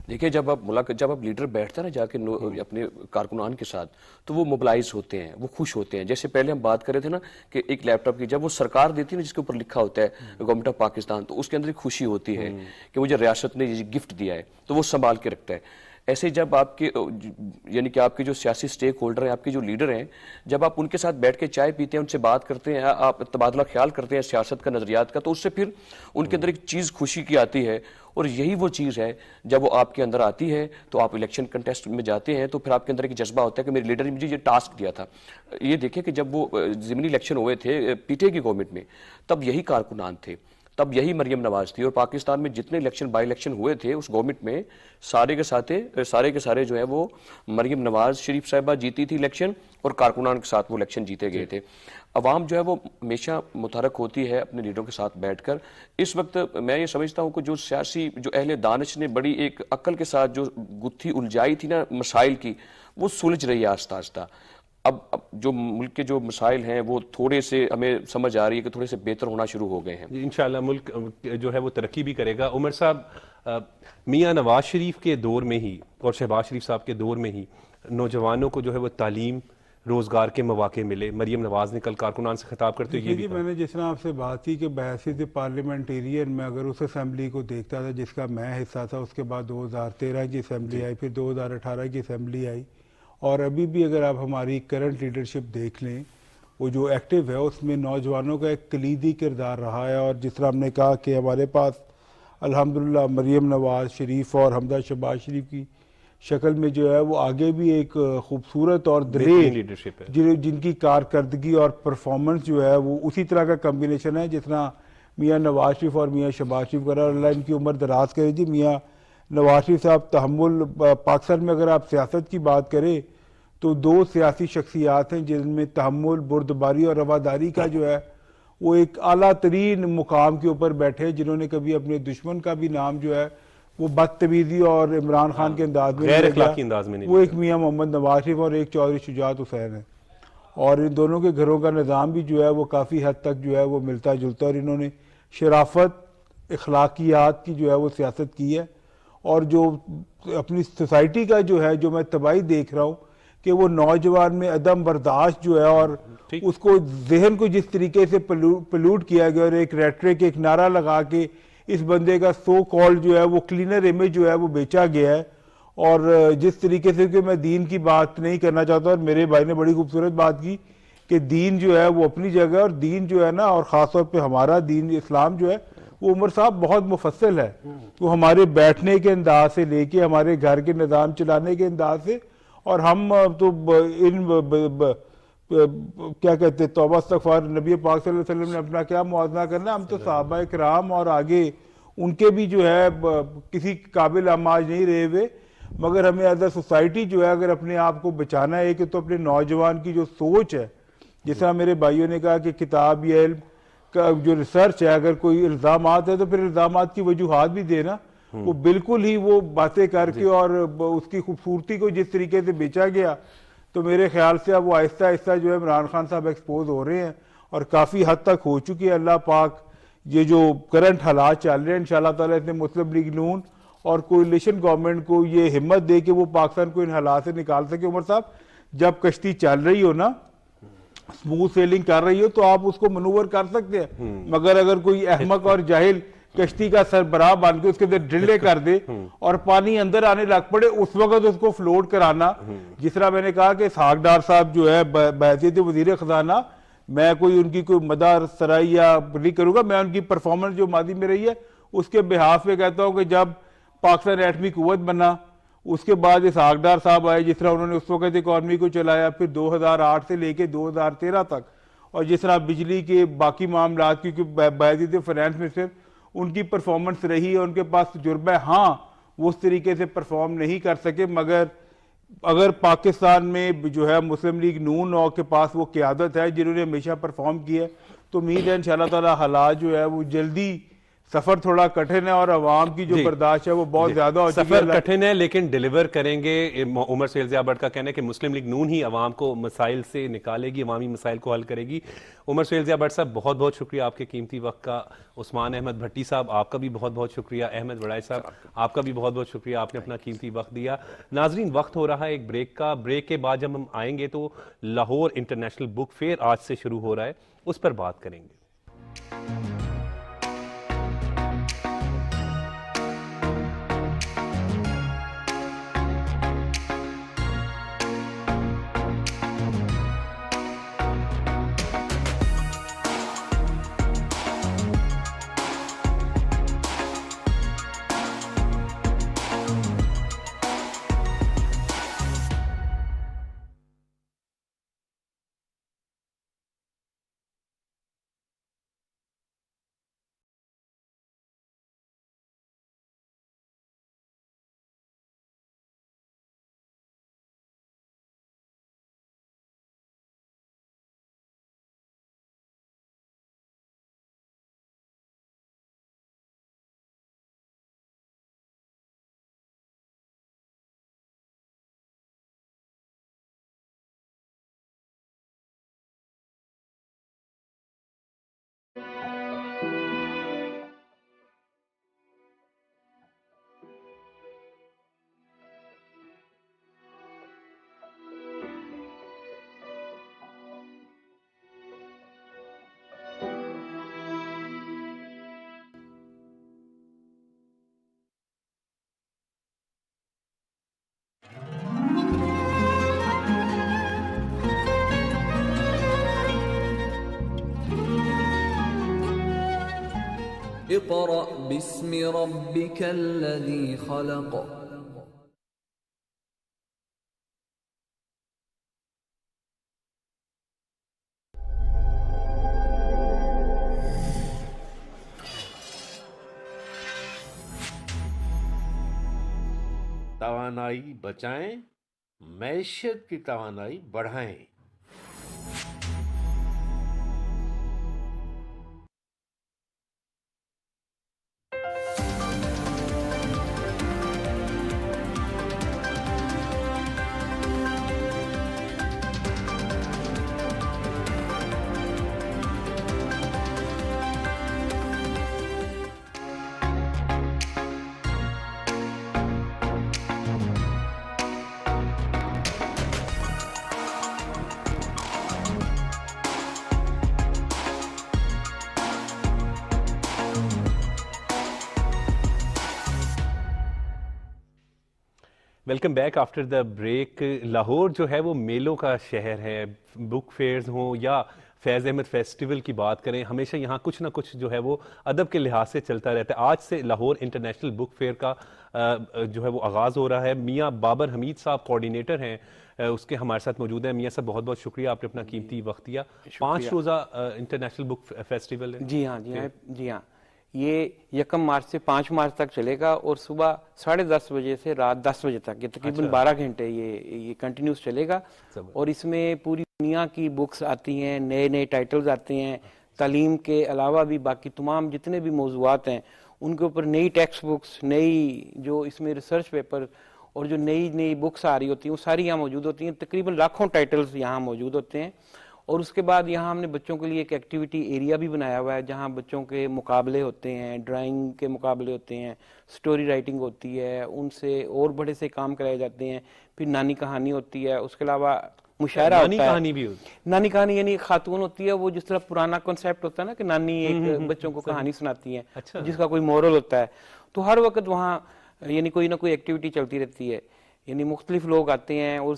دیکھیں جب اب لیڈر بیٹھتا ہے نا جا کے اپنے کارکنان کے ساتھ تو وہ موبلائز ہوتے ہیں, وہ خوش ہوتے ہیں. جیسے پہلے ہم بات کر رہے تھے نا کہ ایک لیپ ٹاپ کی جب وہ سرکار دیتی ہے نا جس کے اوپر لکھا ہوتا ہے گورنمنٹ آف پاکستان, تو اس کے اندر ایک خوشی ہوتی ہے کہ مجھے ریاست نے یہ گفٹ دیا ہے, تو وہ سنبھال کے رکھتا ہے. ایسے جب آپ کے یعنی کہ آپ کے جو سیاسی سٹیک ہولڈر ہیں, آپ کے جو لیڈر ہیں, جب آپ ان کے ساتھ بیٹھ کے چائے پیتے ہیں, ان سے بات کرتے ہیں, آپ تبادلہ خیال کرتے ہیں سیاست کا, نظریات کا, تو اس سے پھر ان کے اندر ایک چیز خوشی کی آتی ہے. اور یہی وہ چیز ہے جب وہ آپ کے اندر آتی ہے تو آپ الیکشن کنٹیسٹ میں جاتے ہیں تو پھر آپ کے اندر ایک جذبہ ہوتا ہے کہ میرے لیڈر نے مجھے یہ ٹاسک دیا تھا. یہ دیکھیں کہ جب وہ ضمنی الیکشن ہوئے تھے پی ٹی اے کی گورنمنٹ میں, تب یہی کارکنان تھے, تب یہی مریم نواز تھی. اور پاکستان میں جتنے الیکشن بائی الیکشن ہوئے تھے اس گورنمنٹ میں سارے کے سارے جو ہیں وہ مریم نواز شریف صاحبہ جیتی تھی الیکشن, اور کارکنان کے ساتھ وہ الیکشن جیتے گئے تھے. عوام جو ہے وہ ہمیشہ متحرک ہوتی ہے اپنے لیڈروں کے ساتھ بیٹھ کر. اس وقت میں یہ سمجھتا ہوں کہ جو سیاسی جو اہل دانش نے بڑی ایک عقل کے ساتھ جو گتھی الجھائی تھی نا مسائل کی, وہ سلجھ رہی ہے آہستہ آہستہ. اب جو ملک کے جو مسائل ہیں وہ تھوڑے سے ہمیں سمجھ آ رہی ہے کہ تھوڑے سے بہتر ہونا شروع ہو گئے ہیں. انشاءاللہ ملک جو ہے وہ ترقی بھی کرے گا. عمر صاحب, میاں نواز شریف کے دور میں ہی اور شہباز شریف صاحب کے دور میں ہی نوجوانوں کو جو ہے وہ تعلیم, روزگار کے مواقع ملے. مریم نواز نے کل کارکنان سے خطاب کرتے ہوئے یہ بھی کہا. میں نے جس طرح آپ سے بات کی کہ بحیثیت پارلیمنٹیرین میں اگر اس اسمبلی کو دیکھتا تھا جس کا میں حصہ تھا, اس کے بعد 2013 کی اسمبلی آئی, پھر 2018 کی اسمبلی آئی, اور ابھی بھی اگر آپ ہماری کرنٹ لیڈرشپ دیکھ لیں وہ جو ایکٹیو ہے اس میں نوجوانوں کا ایک کلیدی کردار رہا ہے. اور جس طرح ہم نے کہا کہ ہمارے پاس الحمدللہ مریم نواز شریف اور حمزہ شہباز شریف کی شکل میں جو ہے وہ آگے بھی ایک خوبصورت اور دلیر جن کی کارکردگی اور پرفارمنس جو ہے وہ اسی طرح کا کمبینیشن ہے جس طرح میاں نواز شریف اور میاں شہباز شریف کا. اللہ ان کی عمر دراز کرے. جی میاں نواز شریف صاحب تحمل, پاکستان میں اگر آپ سیاست کی بات کریں تو 2 سیاسی شخصیات ہیں جن میں تحمل, بردباری اور رواداری کا جو ہے وہ ایک اعلیٰ ترین مقام کے اوپر بیٹھے, جنہوں نے کبھی اپنے دشمن کا بھی نام جو ہے وہ بدتمیزی اور عمران خان کے انداز میں غیر اخلاقی انداز میں نہیں. وہ ایک میاں محمد نواز شریف اور ایک چودھری شجاعت حسین ہے, اور ان دونوں کے گھروں کا نظام بھی جو ہے وہ کافی حد تک جو ہے وہ ملتا جلتا, اور انہوں نے شرافت, اخلاقیات کی جو ہے وہ سیاست کی ہے. اور جو اپنی سوسائٹی کا جو ہے جو میں تباہی دیکھ رہا ہوں کہ وہ نوجوان میں عدم برداشت جو ہے اور اس کو ذہن کو جس طریقے سے پلوٹ کیا گیا, اور ایک ریٹرک, ایک نعرہ لگا کے اس بندے کا سو کال جو ہے وہ کلینر امیج جو ہے وہ بیچا گیا ہے. اور جس طریقے سے کہ میں دین کی بات نہیں کرنا چاہتا, اور میرے بھائی نے بڑی خوبصورت بات کی کہ دین جو ہے وہ اپنی جگہ، اور دین جو ہے نا، اور خاص طور پہ ہمارا دین اسلام جو ہے وہ عمر صاحب بہت مفصل ہے. وہ ہمارے بیٹھنے کے انداز سے لے کے ہمارے گھر کے نظام چلانے کے انداز سے، اور ہم تو کیا کہتے ہیں، توبہ استغفار، نبی پاک صلی اللہ علیہ وسلم نے اپنا کیا موازنہ کرنا، ہم تو صحابہ کرام اور آگے ان کے بھی جو ہے کسی قابل ہم آج نہیں رہے ہوئے. مگر ہمیں ایز اے سوسائٹی جو ہے اگر اپنے آپ کو بچانا ہے کہ تو اپنے نوجوان کی جو سوچ ہے، جس طرح میرے بھائیوں نے کہا کہ کتاب یا علم کا جو ریسرچ ہے، اگر کوئی الزامات ہے تو پھر الزامات کی وجوہات بھی دینا. وہ بالکل ہی وہ باتیں کر کے اور اس کی خوبصورتی کو جس طریقے سے بیچا گیا، تو میرے خیال سے اب وہ آہستہ آہستہ جو ہے عمران خان صاحب ایکسپوز ہو رہے ہیں، اور کافی حد تک ہو چکی ہے. اللہ پاک یہ جو کرنٹ حالات چل رہے ہیں انشاءاللہ تعالیٰ اتنے مسلم لیگ نون اور کولیشن گورنمنٹ کو یہ ہمت دے کہ وہ پاکستان کو ان حالات سے نکال سکے. عمر صاحب جب کشتی چل رہی ہو نا، اسموتھ سیلنگ کر رہی ہو، تو آپ اس کو منور کر سکتے ہیں. مگر اگر کوئی احمق اور جاہل کشتی کا سربراہ بن کے اس کے اندر ڈرلے کر دے اور پانی اندر آنے لگ پڑے، اس وقت اس کو فلوٹ کرانا، جس طرح میں نے کہا کہ اسحاق ڈار صاحب جو ہے بحیثیت وزیر خزانہ، میں کوئی ان کی کوئی مدح سرائی یا نہیں کروں گا، میں ان کی پرفارمنس جو ماضی میں رہی ہے اس کے بحاف پہ کہتا ہوں کہ جب پاکستان ایٹمی قوت بنا، اس کے بعد اسحاق ڈار صاحب آئے، جس طرح انہوں نے اس وقت اکانومی کو چلایا، پھر 2008 سے لے کے 2013 تک، اور جس طرح بجلی کے باقی معاملات کی بحیثیت فائنانس منسٹر ان کی پرفارمنس رہی ہے، ان کے پاس تجربہ ہے. ہاں وہ اس طریقے سے پرفارم نہیں کر سکے، مگر اگر پاکستان میں جو ہے مسلم لیگ نون کے پاس وہ قیادت ہے جنہوں نے ہمیشہ پرفارم کیا ہے، تو امید ہے انشاءاللہ تعالی حالات جو ہے وہ جلدی، سفر تھوڑا کٹھن ہے اور عوام کی جو برداشت ہے وہ بہت زیادہ ہو چکی ہے. سفر کٹھن ہے لیکن ڈیلیور کریں گے. عمر سہیل ضیاء بٹ کا کہنا ہے کہ مسلم لیگ نون ہی عوام کو مسائل سے نکالے گی، عوامی مسائل کو حل کرے گی. عمر سہیل ضیاء بٹ صاحب بہت بہت شکریہ آپ کے قیمتی وقت کا. عثمان احمد بھٹی صاحب آپ کا بھی بہت بہت شکریہ. احمد وڑائی صاحب آپ کا بھی بہت بہت شکریہ، آپ نے اپنا قیمتی وقت دیا. ناظرین وقت ہو رہا ہے ایک بریک کا. بریک کے بعد جب ہم آئیں گے تو لاہور انٹرنیشنل بک فیئر آج سے شروع ہو رہا ہے، اس پر بات کریں گے. اقرأ باسم ربك الذي خلق. توانائی بچائیں، معیشت کی توانائی بڑھائیں. Welcome back after the break. Lahore جو ہے وہ میلوں کا شہر ہے. بک فیئرز ہوں یا فیض احمد فیسٹیول کی بات کریں, ہمیشہ یہاں کچھ نہ کچھ جو ہے وہ ادب کے لحاظ سے چلتا رہتا ہے. آج سے لاہور انٹرنیشنل بک فیئر کا جو ہے وہ آغاز ہو رہا ہے. میاں بابر حمید صاحب کوارڈینیٹر ہیں اس کے, ہمارے ساتھ موجود ہیں. میاں صاحب بہت بہت شکریہ, آپ نے اپنا قیمتی وقت دیا. 5 روزہ انٹرنیشنل بک فیسٹیول ہے. جی ہاں, یہ 1 مارچ سے 5 مارچ تک چلے گا اور صبح 10:30 بجے سے رات 10 بجے تک, یہ تقریباً 12 گھنٹے یہ کنٹینیوس چلے گا. اور اس میں پوری دنیا کی بکس آتی ہیں, نئے نئے ٹائٹلز آتے ہیں. تعلیم کے علاوہ بھی باقی تمام جتنے بھی موضوعات ہیں ان کے اوپر نئی ٹیکسٹ بکس, نئی جو اس میں ریسرچ پیپر اور جو نئی بکس آ رہی ہوتی ہیں وہ ساری یہاں موجود ہوتی ہیں. تقریباً لاکھوں ٹائٹلز یہاں موجود ہوتے ہیں. اور اس کے بعد یہاں ہم نے بچوں کے لیے ایک ایکٹیویٹی ایریا بھی بنایا ہوا ہے جہاں بچوں کے مقابلے ہوتے ہیں, ڈرائنگ کے مقابلے ہوتے ہیں, سٹوری رائٹنگ ہوتی ہے, ان سے اور بڑے سے کام کرائے جاتے ہیں. پھر نانی کہانی ہوتی ہے. اس کے علاوہ مشاعرہ ہوتا ہے. نانی کہانی بھی ہوتی ہے. نانی کہانی یعنی خاتون ہوتی ہے, وہ جس طرح پرانا کنسیپٹ ہوتا ہے نا کہ نانی ایک بچوں کو کہانی سناتی ہے جس کا کوئی مورل ہوتا ہے. تو ہر وقت وہاں یعنی کوئی نہ کوئی ایکٹیویٹی چلتی رہتی ہے. یعنی مختلف لوگ آتے ہیں اور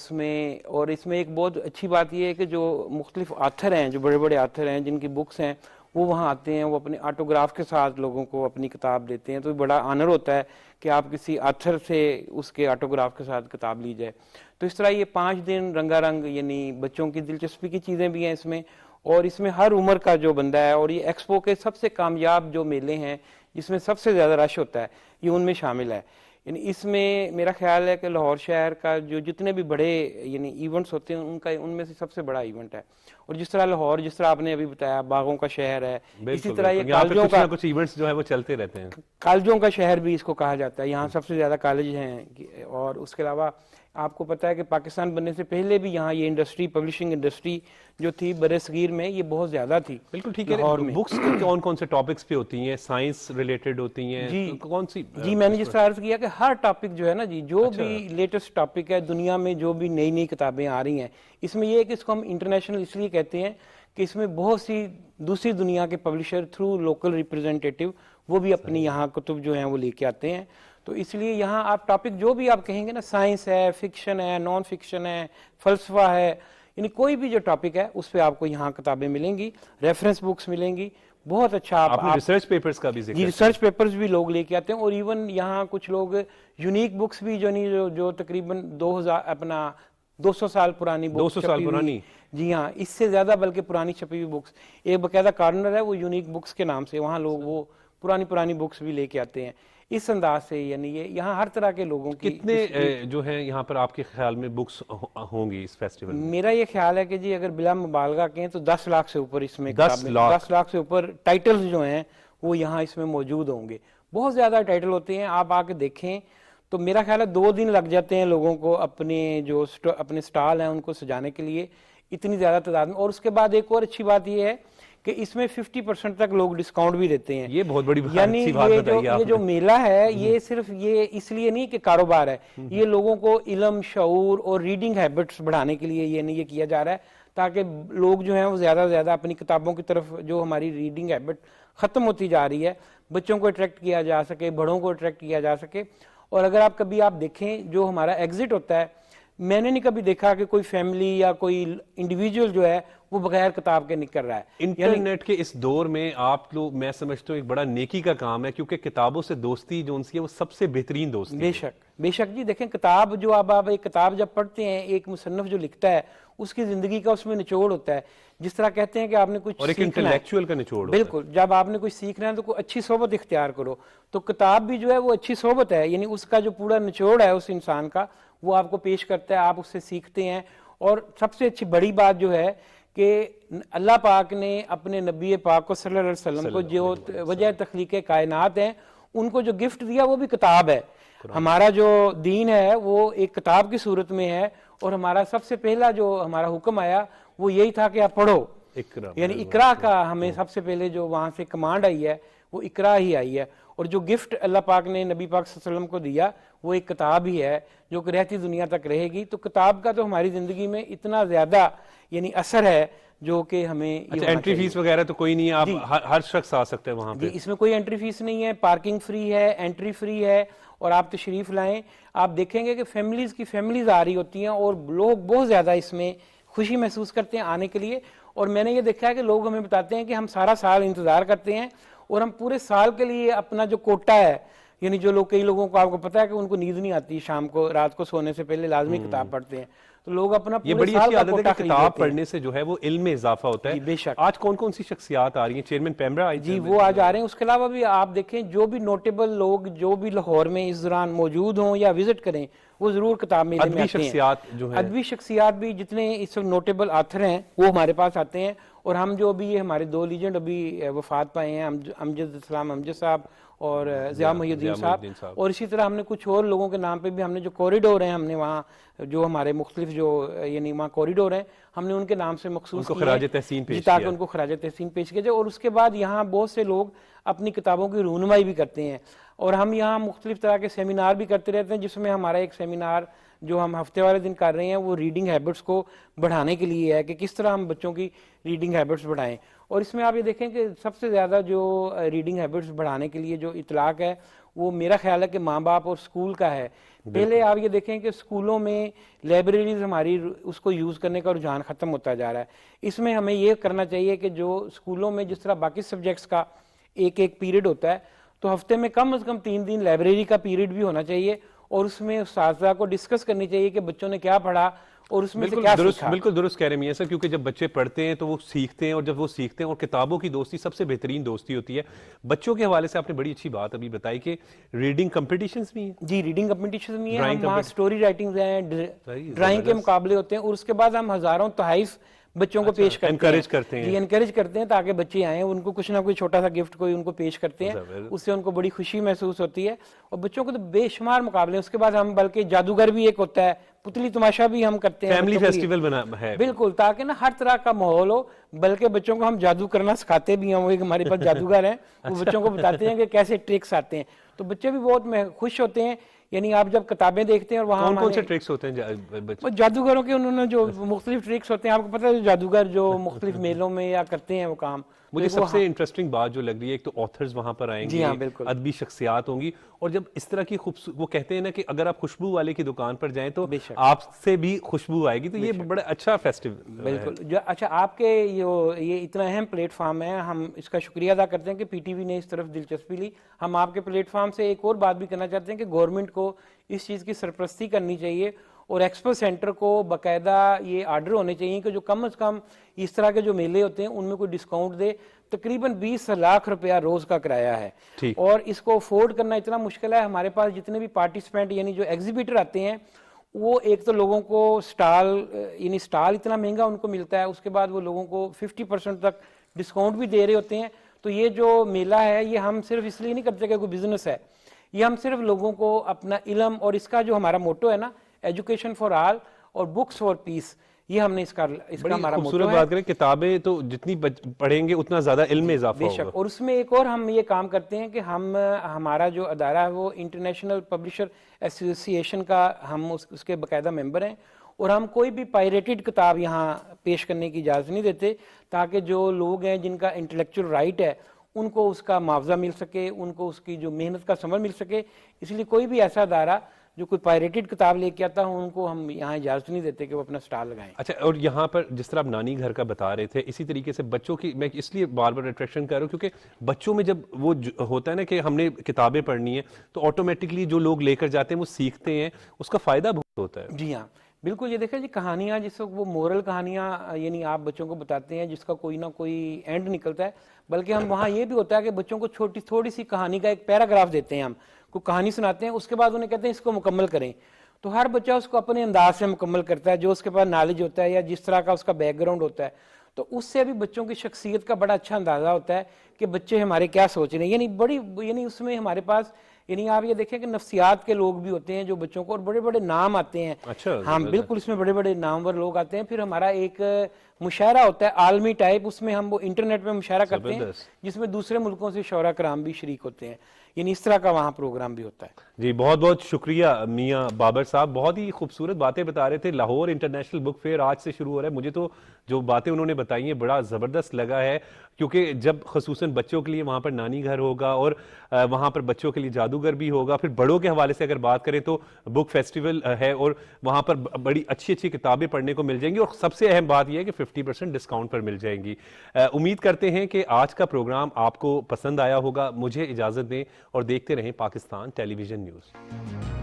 اس میں ایک بہت اچھی بات یہ ہے کہ جو مختلف آتھر ہیں, جو بڑے بڑے آتھر ہیں جن کی بکس ہیں, وہ وہاں آتے ہیں. وہ اپنے آٹوگراف کے ساتھ لوگوں کو اپنی کتاب دیتے ہیں. تو بڑا آنر ہوتا ہے کہ آپ کسی آتھر سے اس کے آٹوگراف کے ساتھ کتاب لی جائے. تو اس طرح یہ 5 دن رنگا رنگ, یعنی بچوں کی دلچسپی کی چیزیں بھی ہیں اس میں, اور اس میں ہر عمر کا جو بندہ ہے. اور یہ ایکسپو کے سب سے کامیاب جو میلے ہیں جس میں سب سے زیادہ رش ہوتا ہے, یہ ان میں شامل ہے. یعنی اس میں میرا خیال ہے کہ لاہور شہر کا جو جتنے بھی بڑے یعنی ایونٹس ہوتے ہیں ان میں سے سب سے بڑا ایونٹ ہے. اور جس طرح لاہور, جس طرح آپ نے ابھی بتایا, باغوں کا شہر ہے, اسی طرح یہ کالجوں کا, کچھ ایونٹس جو ہے وہ چلتے رہتے ہیں. کالجوں کا شہر بھی اس کو کہا جاتا ہے. یہاں سب سے زیادہ کالج ہیں. اور اس کے علاوہ آپ کو پتہ ہے کہ پاکستان بننے سے پہلے بھی یہاں یہ انڈسٹری, پبلشنگ انڈسٹری جو تھی برِ صغیر میں, یہ بہت زیادہ تھی. بالکل ٹھیک ہے. بکس کون سے ٹاپکس پہ ہوتی ہیں؟ سائنس ریلیٹڈ ہوتی ہیں, کون سی؟ جی میں نے جس طرح عرض کیا کہ ہر ٹاپک جو ہے نا جی, جو بھی لیٹسٹ ٹاپک ہے دنیا میں, جو بھی نئی کتابیں آ رہی ہیں, اس میں یہ ہے کہ اس کو ہم انٹرنیشنل اس لیے کہتے ہیں کہ اس میں بہت سی دوسری دنیا کے پبلشر تھرو لوکل ریپرزینٹیٹیو وہ بھی اپنی یہاں کتب جو ہیں وہ لے کے آتے ہیں. تو اس لیے یہاں آپ ٹاپک جو بھی آپ کہیں گے نا, سائنس ہے, فکشن ہے, نان فکشن ہے, فلسفہ ہے, یعنی کوئی بھی جو ٹاپک ہے اس پہ آپ کو یہاں کتابیں ملیں گی, ریفرنس بکس ملیں گی. بہت اچھا. آپ ریسرچ پیپرز کا بھی ذکر, جی ریسرچ پیپرز بھی لوگ لے کے آتے ہیں. اور ایون یہاں کچھ لوگ یونیک بکس بھی جو تقریباً 200 سال پرانی بکس, 200 سال پرانی, جی ہاں اس سے زیادہ بلکہ پرانی چھپی ہوئی بکس, ایک باقاعدہ کارنر ہے وہ یونیک بکس کے نام سے, وہاں لوگ وہ پرانی بکس بھی لے کے آتے ہیں. اس انداز سے یعنی یہ یہاں ہر طرح کے لوگوں کی. کتنے جو ہیں یہاں پر آپ کے خیال میں بکس ہوں گی اس فیسٹیول میں؟ میرا یہ خیال ہے کہ جی اگر بلا مبالغہ کہیں تو 10 لاکھ سے اوپر اس میں 10 لاکھ سے اوپر ٹائٹلز جو ہیں وہ یہاں اس میں موجود ہوں گے. بہت زیادہ ٹائٹل ہوتے ہیں, آپ آ کے دیکھیں تو میرا خیال ہے 2 دن لگ جاتے ہیں لوگوں کو اپنے سٹال ہیں ان کو سجانے کے لیے, اتنی زیادہ تعداد میں. اور اس کے بعد ایک اور اچھی بات یہ ہے کہ اس میں 50% تک لوگ ڈسکاؤنٹ بھی دیتے ہیں. یہ بہت بڑی یعنی یہ جو میلہ ہے یہ صرف یہ اس لیے نہیں کہ کاروبار ہے, یہ لوگوں کو علم, شعور اور ریڈنگ ہیبٹس بڑھانے کے لیے یہ کیا جا رہا ہے تاکہ لوگ جو ہیں وہ زیادہ سے زیادہ اپنی کتابوں کی طرف, جو ہماری ریڈنگ ہیبٹ ختم ہوتی جا رہی ہے, بچوں کو اٹریکٹ کیا جا سکے, بڑوں کو اٹریکٹ کیا جا سکے. اور اگر آپ دیکھیں جو ہمارا ایگزٹ ہوتا ہے, میں نے نہیں کبھی دیکھا کہ کوئی فیملی یا کوئی انڈیویجول جو ہے وہ بغیر کتاب کے نکل رہا ہے. انٹرنیٹ کے اس دور میں آپ لوگ, میں سمجھتا ہوں ایک بڑا نیکی کا کام ہے, کیونکہ کتابوں سے دوستی جو ان کی ہے وہ سب سے بہترین دوستی ہے. بے شک جی. دیکھیں کتاب جو آپ ایک کتاب جب پڑھتے ہیں, ایک مصنف جو لکھتا ہے اس کی زندگی کا اس میں نچوڑ ہوتا ہے. جس طرح کہتے ہیں کہ آپ نے کچھ اور ایک انٹلیکچوئل کا نچوڑ ہوتا ہے. بالکل, جب آپ نے کچھ سیکھنا ہے تو کوئی اچھی صحبت اختیار کرو. تو کتاب بھی جو ہے وہ اچھی صحبت ہے, یعنی اس کا جو پورا نچوڑ ہے اس انسان کا وہ آپ کو پیش کرتا ہے, آپ اس سے سیکھتے ہیں. اور سب سے اچھی بڑی بات جو ہے کہ اللہ پاک نے اپنے نبی پاک کو صلی اللہ علیہ وسلم کو جو وجہ تخلیق کائنات ہیں ان کو جو گفٹ دیا وہ بھی کتاب ہے. ہمارا جو دین ہے وہ ایک کتاب کی صورت میں ہے, اور ہمارا سب سے پہلا جو ہمارا حکم آیا وہ یہی تھا کہ آپ پڑھو. اقرا یعنی اقرا کا ہمیں سب سے پہلے جو وہاں سے کمانڈ آئی ہے وہ اقرا ہی آئی ہے، اور جو گفٹ اللہ پاک نے نبی پاک صلی اللہ علیہ وسلم کو دیا وہ ایک کتاب ہی ہے جو کہ رہتی دنیا تک رہے گی. تو کتاب کا تو ہماری زندگی میں اتنا زیادہ یعنی اثر ہے جو کہ ہمیں یہ اچھا ہونا انٹری چاہیے. فیس وغیرہ تو کوئی نہیں ہے، آپ ہر شخص آ سکتے ہیں وہاں پہ؟ جی اس میں کوئی انٹری فیس نہیں ہے، پارکنگ فری ہے، انٹری فری ہے، اور آپ تشریف لائیں. آپ دیکھیں گے کہ فیملیز آ رہی ہوتی ہیں اور لوگ بہت زیادہ اس میں خوشی محسوس کرتے ہیں آنے کے لیے. اور میں نے یہ دیکھا ہے کہ لوگ ہمیں بتاتے ہیں کہ ہم سارا سال انتظار کرتے ہیں اور ہم پورے سال کے لیے اپنا جو کوٹا ہے، یعنی جو لوگ، کئی لوگوں کو آپ کو پتا ہے کہ ان کو نیند نہیں آتی شام کو، رات کو سونے سے پہلے لازمی کتاب پڑھتے ہیں، تو لوگ اپنا یہ پورے بڑی سال اچھی کا عادت ہے کوٹا کہ خرید کتاب لیتے ہیں. پڑھنے سے جو ہے وہ علم میں اضافہ ہوتا ہے. جی بے شک. آج کون کون سی شخصیات آ رہی ہیں؟ چیئرمین پیمرا آئی جی وہ آج آ رہے ہیں. اس کے علاوہ بھی آپ دیکھیں جو بھی نوٹیبل لوگ جو بھی لاہور میں اس دوران موجود ہوں یا وزٹ کریں وہ ضرور کتاب میلے میں ادبی آتے ہیں. شخصیات جو ہیں، ادبی شخصیات بھی جتنے اس وقت نوٹیبل آتھر ہیں وہ ہمارے پاس آتے ہیں. اور ہم جو ابھی ہمارے 2 لیجنڈ ابھی وفات پائے ہیں، امجد اسلام امجد صاحب اور ضیاء محی الدین صاحب، اور اسی طرح ہم نے کچھ اور لوگوں کے نام پہ بھی ہم نے جو کوریڈور ہیں، ہم نے وہاں جو ہمارے مختلف جو یعنی وہاں کوریڈور ہیں ہم نے ان کے نام سے مخصوص ان کو خراج تحسین پیش تاکہ کیا، ان کو خراج تحسین پیش کیا جائے. اور اس کے بعد یہاں بہت سے لوگ اپنی کتابوں کی رونمائی بھی کرتے ہیں، اور ہم یہاں مختلف طرح کے سیمینار بھی کرتے رہتے ہیں، جس میں ہمارا ایک سیمینار جو ہم ہفتے والے دن کر رہے ہیں وہ ریڈنگ ہیبٹس کو بڑھانے کے لیے ہے کہ کس طرح ہم بچوں کی ریڈنگ ہیبٹس بڑھائیں. اور اس میں آپ یہ دیکھیں کہ سب سے زیادہ جو ریڈنگ ہیبٹس بڑھانے کے لیے جو اطلاق ہے وہ میرا خیال ہے کہ ماں باپ اور اسکول کا ہے. پہلے آپ یہ دیکھیں کہ اسکولوں میں لائبریریز ہماری اس کو یوز کرنے کا رجحان ختم ہوتا جا رہا ہے. اس میں ہمیں یہ کرنا چاہیے کہ جو اسکولوں میں جس طرح باقی سبجیکٹس کا ایک پیریڈ ہوتا ہے تو ہفتے میں کم از کم 3 دن لائبریری کا پیریڈ بھی ہونا چاہیے، اور اس میں اساتذہ کو ڈسکس کرنی چاہیے کہ بچوں نے کیا پڑھا اور اس میں سے کیا سیکھا. بالکل درست کہہ رہے ہیں میاں صاحب، کیونکہ جب بچے پڑھتے ہیں تو وہ سیکھتے ہیں، اور جب وہ سیکھتے ہیں، اور کتابوں کی دوستی سب سے بہترین دوستی ہوتی ہے. بچوں کے حوالے سے آپ نے بڑی اچھی بات ابھی بتائی کہ ریڈنگ کمپٹیشنز بھی ہیں. جی ریڈنگ کمپٹیشن بھی ہیں، ہم وہاں سٹوری رائٹنگز ہیں، ڈرائنگ کے مقابلے ہوتے ہیں، اور اس کے بعد ہم ہزاروں تحائف بچوں کو پیش کرتے ہیں، انکریج کرتے ہیں. جی انکریج کرتے ہیں تاکہ بچے آئیں، ان کو کچھ نہ کوئی چھوٹا سا گفٹ کوئی ان کو پیش کرتے ہیں، اس سے ان کو بڑی خوشی محسوس ہوتی ہے. اور بچوں کو تو بے شمار مقابلے ہیں. اس کے بعد ہم بلکہ جادوگر بھی ایک ہوتا ہے، پتلی تماشا بھی ہم کرتے ہیں، فیملی فیسٹیول بنا ہے بالکل، تاکہ نا ہر طرح کا ماحول ہو. بلکہ بچوں کو ہم جادو کرنا سکھاتے بھی ہیں، وہ ایک ہمارے پاس جادوگر ہیں، وہ بچوں کو بتاتے ہیں کہ کیسے ٹرکس آتے ہیں، تو بچے بھی بہت خوش ہوتے ہیں. یعنی آپ جب کتابیں دیکھتے ہیں اور وہاں کون سے ٹرکس ہوتے ہیں وہ جادوگروں کے، انہوں نے جو مختلف ٹرکس ہوتے ہیں، آپ کو پتہ ہے جادوگر جو مختلف میلوں میں یا کرتے ہیں وہ کام. مجھے سب سے انٹرسٹنگ بات جو لگ رہی ہے، ایک تو آتھرز وہاں پر آئیں گے، ادبی شخصیات ہوں گی، اور جب اس طرح کی وہ کہتے ہیں نا کہ اگر آپ خوشبو والے کی دکان پر جائیں تو آپ سے بھی خوشبو آئے گی، تو یہ بڑا اچھا فیسٹیول. بالکل. اچھا آپ کے یہ اتنا اہم پلیٹ فارم ہے، ہم اس کا شکریہ ادا کرتے ہیں کہ پی ٹی وی نے اس طرف دلچسپی لی. ہم آپ کے پلیٹ فارم سے ایک اور بات بھی کرنا چاہتے ہیں کہ گورنمنٹ کو اس چیز کی سرپرستی کرنی چاہیے، اور ایکسپو سینٹر کو باقاعدہ یہ آرڈر ہونے چاہیے کہ جو کم از کم اس طرح کے جو میلے ہوتے ہیں ان میں کوئی ڈسکاؤنٹ دے. تقریباً 20 لاکھ روپیہ روز کا کرایہ ہے، اور اس کو افورڈ کرنا اتنا مشکل ہے. ہمارے پاس جتنے بھی پارٹیسپینٹ یعنی جو ایگزیبیٹر آتے ہیں وہ ایک تو لوگوں کو سٹال یعنی سٹال اتنا مہنگا ان کو ملتا ہے، اس کے بعد وہ لوگوں کو 50% تک ڈسکاؤنٹ بھی دے رہے ہوتے ہیں. تو یہ جو میلہ ہے یہ ہم صرف اس لیے نہیں کرتے کہ کوئی بزنس ہے، یہ ہم صرف لوگوں کو اپنا علم، اور اس کا جو ہمارا موٹو ہے نا ایجوکیشن فار آل اور بکس فار پیس، یہ ہم نے اس کا ہمارا موٹو ہے. بات کریں کتابیں تو جتنی پڑھیں گے اتنا زیادہ علم میں اضافہ ہوگا. اور اس میں ایک اور ہم یہ کام کرتے ہیں کہ ہمارا جو ادارہ ہے وہ انٹرنیشنل پبلشر ایسوسی ایشن کا ہم اس کے باقاعدہ ممبر ہیں، اور ہم کوئی بھی پائریٹڈ کتاب یہاں پیش کرنے کی اجازت نہیں دیتے، تاکہ جو لوگ ہیں جن کا انٹلیکچوئل رائٹ ہے ان کو اس کا معاوضہ مل سکے، ان کو اس کی جو محنت کا ثمر مل سکے. اس لیے کوئی بھی ایسا ادارہ جو کوئی پائریٹڈ کتاب لے کے آتا ہوں ان کو ہم یہاں اجازت نہیں دیتے کہ وہ اپنا سٹال لگائیں. اچھا، اور یہاں پر جس طرح آپ نانی گھر کا بتا رہے تھے، اسی طریقے سے بچوں کی میں اس لیے بار بار اٹریکشن کر رہا ہوں کیونکہ بچوں میں جب وہ ہوتا ہے نا کہ ہم نے کتابیں پڑھنی ہیں تو آٹومیٹکلی جو لوگ لے کر جاتے ہیں وہ سیکھتے ہیں، اس کا فائدہ بہت ہوتا ہے. جی ہاں بالکل. یہ دیکھیں جی کہانیاں جس وقت وہ مورل کہانیاں یعنی آپ بچوں کو بتاتے ہیں جس کا کوئی نہ کوئی اینڈ نکلتا ہے، بلکہ ہم وہاں یہ بھی ہوتا ہے کہ بچوں کو تھوڑی سی کہانی کا ایک پیراگراف دیتے ہیں، ہم کو کہانی سناتے ہیں، اس کے بعد انہیں کہتے ہیں اس کو مکمل کریں. تو ہر بچہ اس کو اپنے انداز سے مکمل کرتا ہے، جو اس کے پاس نالج ہوتا ہے یا جس طرح کا اس کا بیک گراؤنڈ ہوتا ہے. تو اس سے بھی بچوں کی شخصیت کا بڑا اچھا اندازہ ہوتا ہے کہ بچے ہمارے کیا سوچ رہے ہیں، یعنی بڑی یعنی اس میں ہمارے پاس یعنی آپ یہ دیکھیں کہ نفسیات کے لوگ بھی ہوتے ہیں جو بچوں کو، اور بڑے بڑے نام آتے ہیں. ہاں بالکل، اس میں بڑے بڑے نامور لوگ آتے ہیں. پھر ہمارا ایک مشاعرہ ہوتا ہے عالمی ٹائپ، اس میں ہم وہ انٹرنیٹ پہ مشاعرہ کرتے ہیں جس میں دوسرے ملکوں سے شعراء کرام بھی شریک ہوتے ہیں. یعنی اس طرح کا وہاں پروگرام بھی ہوتا ہے. جی بہت بہت شکریہ میاں بابر صاحب، بہت ہی خوبصورت باتیں بتا رہے تھے. لاہور انٹرنیشنل بک فیئر آج سے شروع ہو رہا ہے. مجھے تو جو باتیں انہوں نے بتائی ہیں بڑا زبردست لگا ہے، کیونکہ جب خصوصاً بچوں کے لیے وہاں پر نانی گھر ہوگا اور وہاں پر بچوں کے لیے جادوگر بھی ہوگا. پھر بڑوں کے حوالے سے اگر بات کریں تو بک فیسٹیول ہے اور وہاں پر بڑی اچھی اچھی کتابیں پڑھنے کو مل جائیں گی، اور سب سے اہم بات یہ ہے کہ 50% ڈسکاؤنٹ پر مل جائیں گی. امید کرتے ہیں کہ آج کا پروگرام آپ کو پسند آیا ہوگا. مجھے اجازت دیں اور دیکھتے رہیں پاکستان ٹیلی ویژن نیوز.